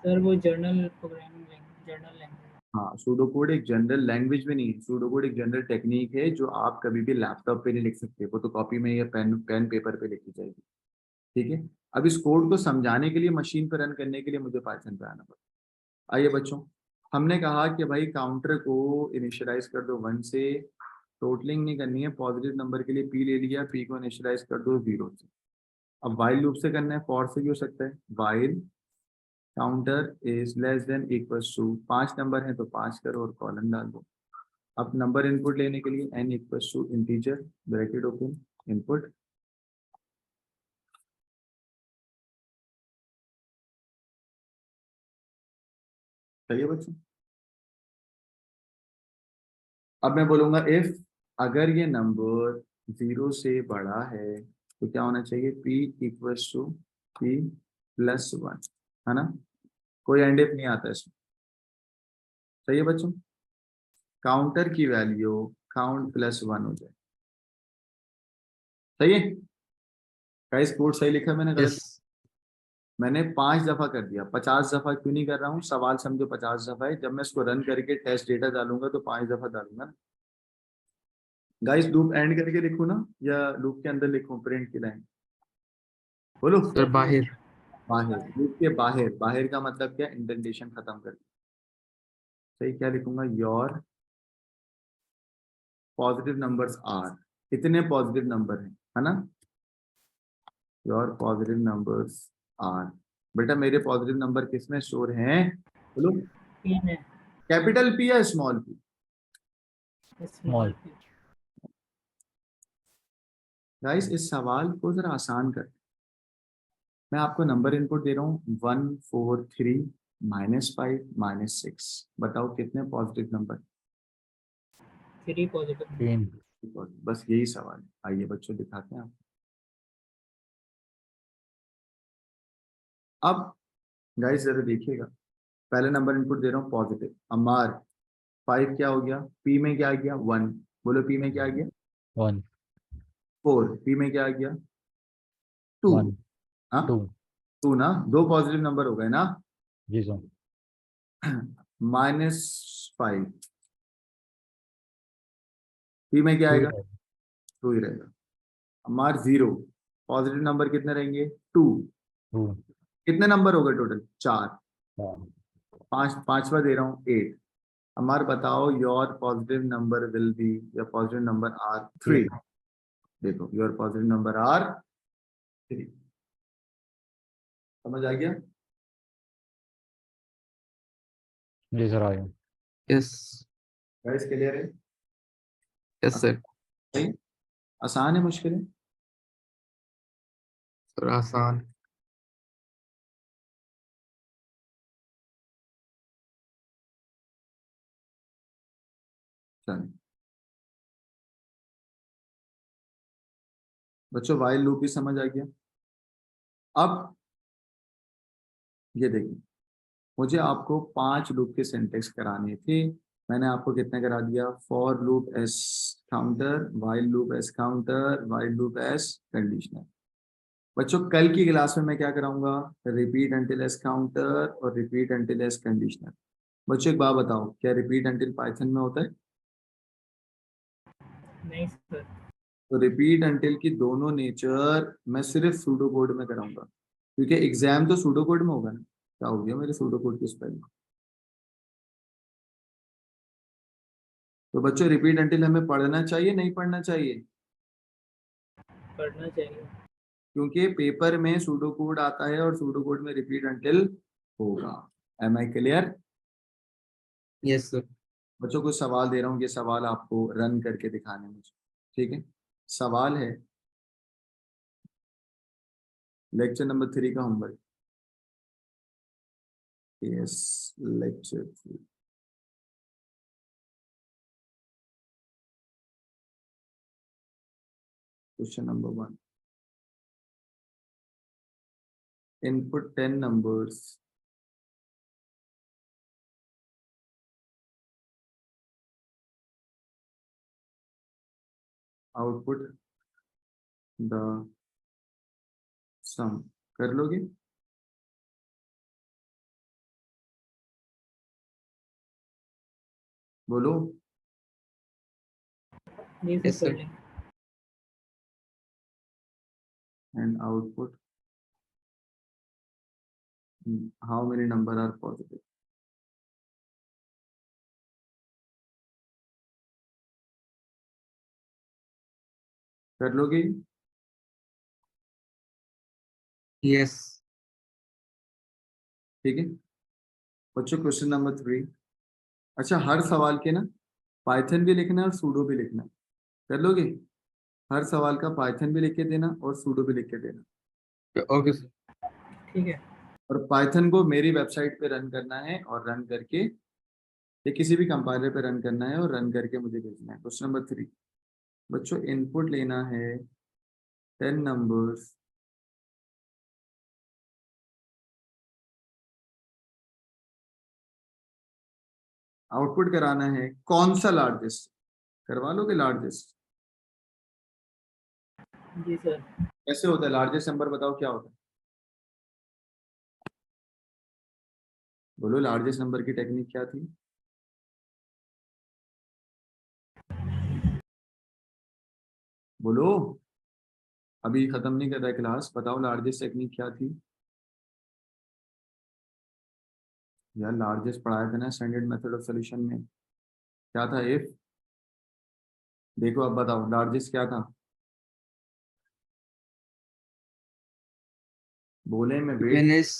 Speaker 3: सर वो journal programming language, journal language.
Speaker 1: हाँ, सूडो कोड एक जनरल लैंग्वेज में नहीं है, सूडो कोड एक जनरल टेक्निक है जो आप कभी भी लैपटॉप पे नहीं लिख सकते, वो तो कॉपी में या पेन पेपर पे लिखी जाएगी, ठीक है। अब इस कोड को समझाने के लिए, मशीन पर रन करने के लिए मुझे पाइथन पे आना पड़ता। आइए बच्चों, हमने कहा कि भाई काउंटर को इनिशियलाइज कर दो 1 से, टोटलिंग नहीं करनी है, पॉजिटिव नंबर के लिए p ले लिया, p को इनिशियलाइज कर दो 0 से। अब वाइल लूप से करना है, फॉर से भी हो सकता है। While counter is less than equals to, 5 number है तो 5 करो और कॉलन डाल दो। अब नंबर इनपुट लेने के लिए n equals to integer bracket open input, सही है बच्चों। अब मैं बोलूंगा इफ अगर ये नंबर 0 से बड़ा है तो क्या होना चाहिए? p इक्वल्स टू p+1, है ना? कोई एंड इफ नहीं आता इसमें, सही है बच्चों। काउंटर की वैल्यू काउंट +1 हो जाए, सही है। गाइस कोड सही लिखा है मैंने गलत?
Speaker 4: यस
Speaker 1: मैंने 5 दफा कर दिया, 50 दफा क्यों नहीं कर रहा हूँ? सवाल समझो 50 दफा है, जब मैं इसको रन करके टेस्ट डेटा डालूंगा तो 5 दफा डालूंगा ना। गाइस लूप एंड करके लिखूं ना, या लूप के अंदर लिखूं प्रिंट की लाइन? बोलो।
Speaker 4: सर बाहर।
Speaker 1: बाहर, लूप के बाहर। बाहर का मतलब क्या? इंडेंटेशन खत्म कर। सही, क्या लिखूंगा? Your positive numbers are. कितने पॉजिटिव नंबर हैं, है ना? Your positive numbers are. बेटा मेरे पॉजिटिव नंबर किसमें स्टोर हैं? बोलो।
Speaker 3: तीन है,
Speaker 1: कैपिटल पी या small P?
Speaker 3: Small P.
Speaker 1: Guys इस सवाल को जरा आसान कर। मैं आपको नंबर इनपुट दे रहा हूँ 1 4 3 -5 -6। बताओ कितने पॉजिटिव नंबर?
Speaker 3: 3 पॉजिटिव।
Speaker 2: 3
Speaker 1: बस यही सवाल है। आइए बच्चों दिखाते हैं आप। अब गाइस जरा देखिएगा, पहले नंबर इनपुट दे रहा हूँ पॉजिटिव अमार। 5 क्या हो गया? पी में क्या आ गया? 1। बोलो पी में क्या आ गया?
Speaker 2: 1
Speaker 1: 4। पी में क्या आ गया? 2।
Speaker 2: 1
Speaker 1: हाँ
Speaker 2: 2
Speaker 1: 2 ना, 2 पॉजिटिव नंबर हो गए ना।
Speaker 2: जी सर।
Speaker 1: -5, पी में क्या
Speaker 2: 2
Speaker 1: आएगा? 2 ही रहेगा। हमारे 0 पॉजिटिव नंबर कितने रहेंगे? 2।
Speaker 2: 2
Speaker 1: कितने नंबर हो गए टोटल? 4। 5वां दे रहा हूँ 8। हमारे बताओ your positive number will be, या पॉजिटिव नंबर आर 3। देखो योर पॉजिटिव नंबर आर 3। समझ आ गया?
Speaker 2: जी सर आया।
Speaker 4: यस
Speaker 1: गाइस क्लियर है?
Speaker 4: Yes sir.
Speaker 1: सही? आसान है, मुश्किल है?
Speaker 4: सर आसान।
Speaker 1: चलो बच्चों वाइल लूप भी समझ आ गया। अब ये देखिए, मुझे आपको 5 लूप के सिंटेक्स कराने थे। मैंने आपको कितने करा दिया? For loop S counter, while loop S counter, while loop S conditioner. बच्चों कल की क्लास में मैं क्या कराऊंगा? रिपीट अंटिल एस काउंटर और रिपीट अंटिल एस कंडीशनर। बच्चों एक बात बताओ, क्या रिपीट अंटिल पाइथन में होता है?
Speaker 3: नहीं सर।
Speaker 1: तो रिपीट अंटिल की दोनों नेचर मैं सिर्फ सूडो कोड में कराऊंगा, क्योंकि एग्जाम तो सूडो कोड में होगा ना। क्या हो गया मेरे सूडो कोड की स्पेलिंग? तो बच्चों रिपीट अंटिल हमें पढ़ना चाहिए नहीं पढ़ना चाहिए?
Speaker 3: पढ़ना चाहिए।
Speaker 1: क्योंकि पेपर में सूडो कोड आता है और सूडो कोड में रिपीट अंटिल होगा। Am I clear?
Speaker 4: Yes sir.
Speaker 1: बच्चों को सवाल दे रहा हूँ, ये सवाल आपको रन करके दिखाने मुझे, ठीक है? सवाल है लेक्चर नंबर 3 का homework. Yes, lecture 3। Question number 1, input 10 numbers, output the sum। कर लोगे? बोलो।
Speaker 3: जी सर
Speaker 4: यस
Speaker 3: कर
Speaker 4: सर।
Speaker 3: लेंगे।
Speaker 1: and output how many number are positive। कर लोगे?
Speaker 4: यस
Speaker 1: ठीक है बच्चों, क्वेश्चन नंबर 3। अच्छा हर सवाल के ना पाइथन भी लिखना है और सूडो भी लिखना है। कर लोगे? हर सवाल का पाइथन भी लिख के देना और सूडो भी लिख के देना।
Speaker 4: Okay sir.
Speaker 3: ठीक है।
Speaker 1: और पाइथन को मेरी वेबसाइट पे रन करना है, और रन करके या किसी भी कंपाइलर पे रन करना है और रन करके मुझे भेजना है। क्वेश्चन नंबर 3 बच्चों, इनपुट लेना है 10 नंबर्स, आउटपुट कराना है कौन सा? लार्जेस्ट। करवा लोगे लार्जेस्ट?
Speaker 3: जी सर।
Speaker 1: कैसे होता है? लार्जेस्ट नंबर बताओ क्या होता है, बोलो लार्जेस्ट नंबर की टेक्निक क्या थी? बोलो, अभी खत्म नहीं कर रहा है क्लास, बताओ लार्जेस्ट टेक्निक क्या थी यार? लार्जेस्ट पढ़ाया था ना स्टैंडर्ड मेथड ऑफ सॉल्यूशन में, क्या था? इफ, देखो अब बताओ लार्जेस्ट क्या था, बोले मैं
Speaker 4: When
Speaker 1: wait.
Speaker 4: is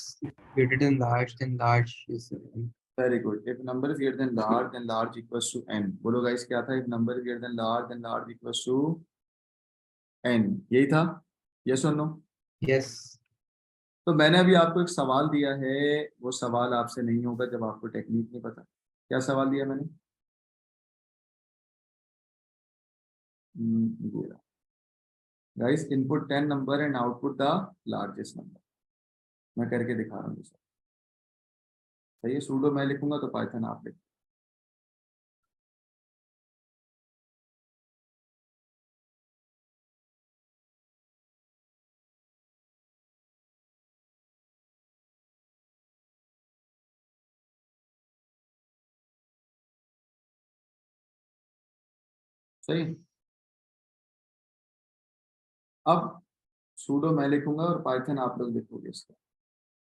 Speaker 4: greater than large, then large is n.
Speaker 1: Very good, if number is greater than large equals to n. बोलो गाइस क्या था? If number is greater than large equals to n, यही था? Yes और no?
Speaker 4: Yes.
Speaker 1: तो मैंने अभी आपको एक सवाल दिया है, वो सवाल आपसे नहीं होगा जब आपको टेक्निक नहीं पता। क्या सवाल दिया मैंने? Guys input 10 number and output the largest number, मैं करके दिखा रहा हूँ सर। सही है, सूडो मैं लिखूंगा तो पाइथन आप लिख। सही, अब सूडो मैं लिखूंगा और पाइथन आप लोग लिखोगे इसका।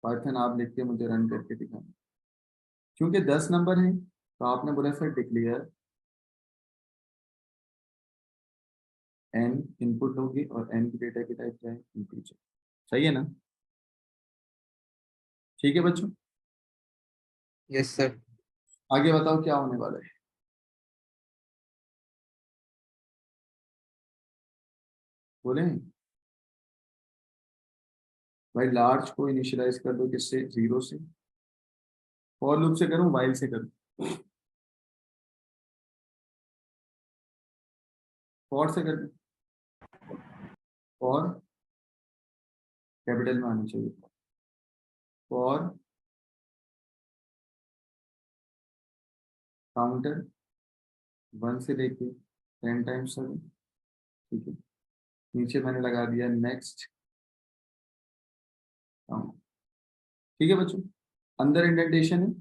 Speaker 1: पाइथन आप लिख के मुझे रन करके दिखाना। क्योंकि 10 नंबर है तो आपने बोला सर डिक्लेयर एन इनपुट होगी और एन की डेटा की टाइप क्या है? इंटीजर। सही है ना? ठीक है बच्चों,
Speaker 4: Yes, sir.
Speaker 1: आगे बताओ क्या होने वाला है? बोले भाई लार्ज को इनिशियलाइज कर दो, किससे? 0 से। फॉर लूप से करूं, वाइल से करूं? फॉर से कर दूं? फॉर कैपिटल में आना चाहिए। फॉर काउंटर 1 से लेके 10 टाइम्स 7, ठीक है। नीचे मैंने लगा दिया नेक्स्ट काउंट, ठीक है बच्चों। अंदर इंडेंटेशन है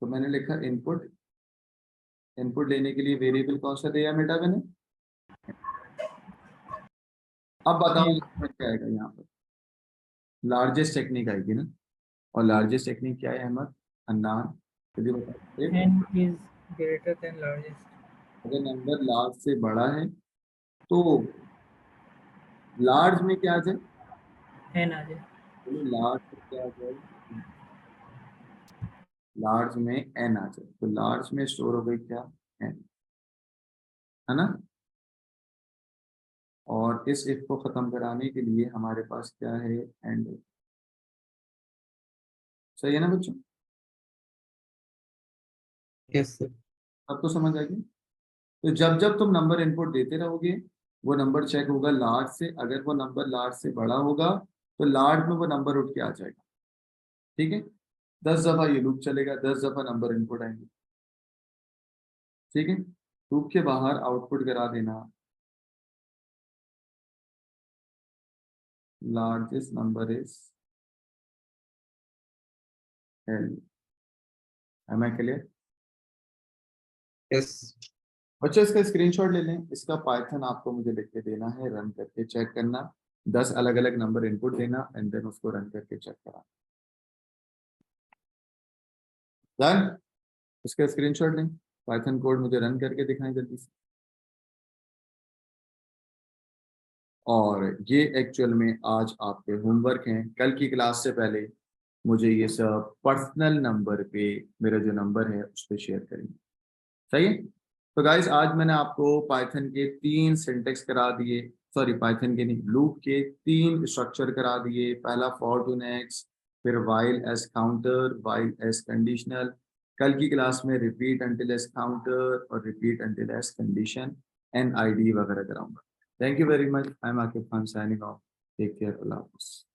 Speaker 1: तो मैंने लिखा इनपुट। इनपुट लेने के लिए वेरिएबल कौन सा दिया बेटा मैंने? अब बताओ
Speaker 3: एन
Speaker 1: इसमें क्या आएगा यहाँ पर? लार्जेस्ट टेक्निक आएगी ना, और लार्जेस्ट टेक्निक क्या है अहमद अन्नान? जल्दी बताओ।
Speaker 3: N is greater than largest.
Speaker 1: अगर नंबर लार्ज से बड़ा है तो लार्ज में क्या आ जाए?
Speaker 3: एन आ जाए।
Speaker 1: लार्ज में क्या आ जाए? लार्ज में एन आ जाए, तो लार्ज में स्टोर हो गई क्या? एन, है ना? और इस इफ को खत्म कराने के लिए हमारे पास क्या है? एंड। सही है ना बच्चों?
Speaker 4: Yes, sir.
Speaker 1: अब तो समझ आ गई। तो जब जब तुम नंबर इनपुट देते रहोगे वो नंबर चेक होगा लार्ज से, अगर वो नंबर लार्ज से बड़ा होगा तो लार्ज में वो नंबर उठ के आ जाएगा, ठीक है। 10 दफा ये लूप चलेगा, 10 दफा नंबर इनपुट आएंगे, ठीक है। लूप के बाहर आउटपुट करा देना largest number is L. Am I clear?
Speaker 4: Yes.
Speaker 1: बच्चों इसका स्क्रीनशॉट ले लें, इसका पाइथन आपको मुझे लिख के देना है, रन करके चेक करना। 10 अलग अलग नंबर इनपुट देना एंड देन उसको रन करके चेक कराना। डन? इसका स्क्रीनशॉट लें, पाइथन कोड मुझे रन करके दिखाएं जल्दी से। और ये एक्चुअल में आज आपके होमवर्क हैं, कल की क्लास से पहले मुझे ये सब पर्सनल नंबर पे, मेरा जो नंबर है उस पर शेयर करेंगे। सही है? तो गाइज आज मैंने आपको पाइथन के 3 सिंटेक्स करा दिए, सॉरी पाइथन के नहीं, लूप के 3 स्ट्रक्चर करा दिए। पहला फॉर टू नेक्स्ट, फिर while as counter, while as conditional. कल की क्लास में रिपीट अंटिल एज काउंटर और repeat until as condition, and ID वगैरह कराऊंगा। Thank you very much. I am Aqib Khan signing off. Take care, अल्लाह हाफिज़।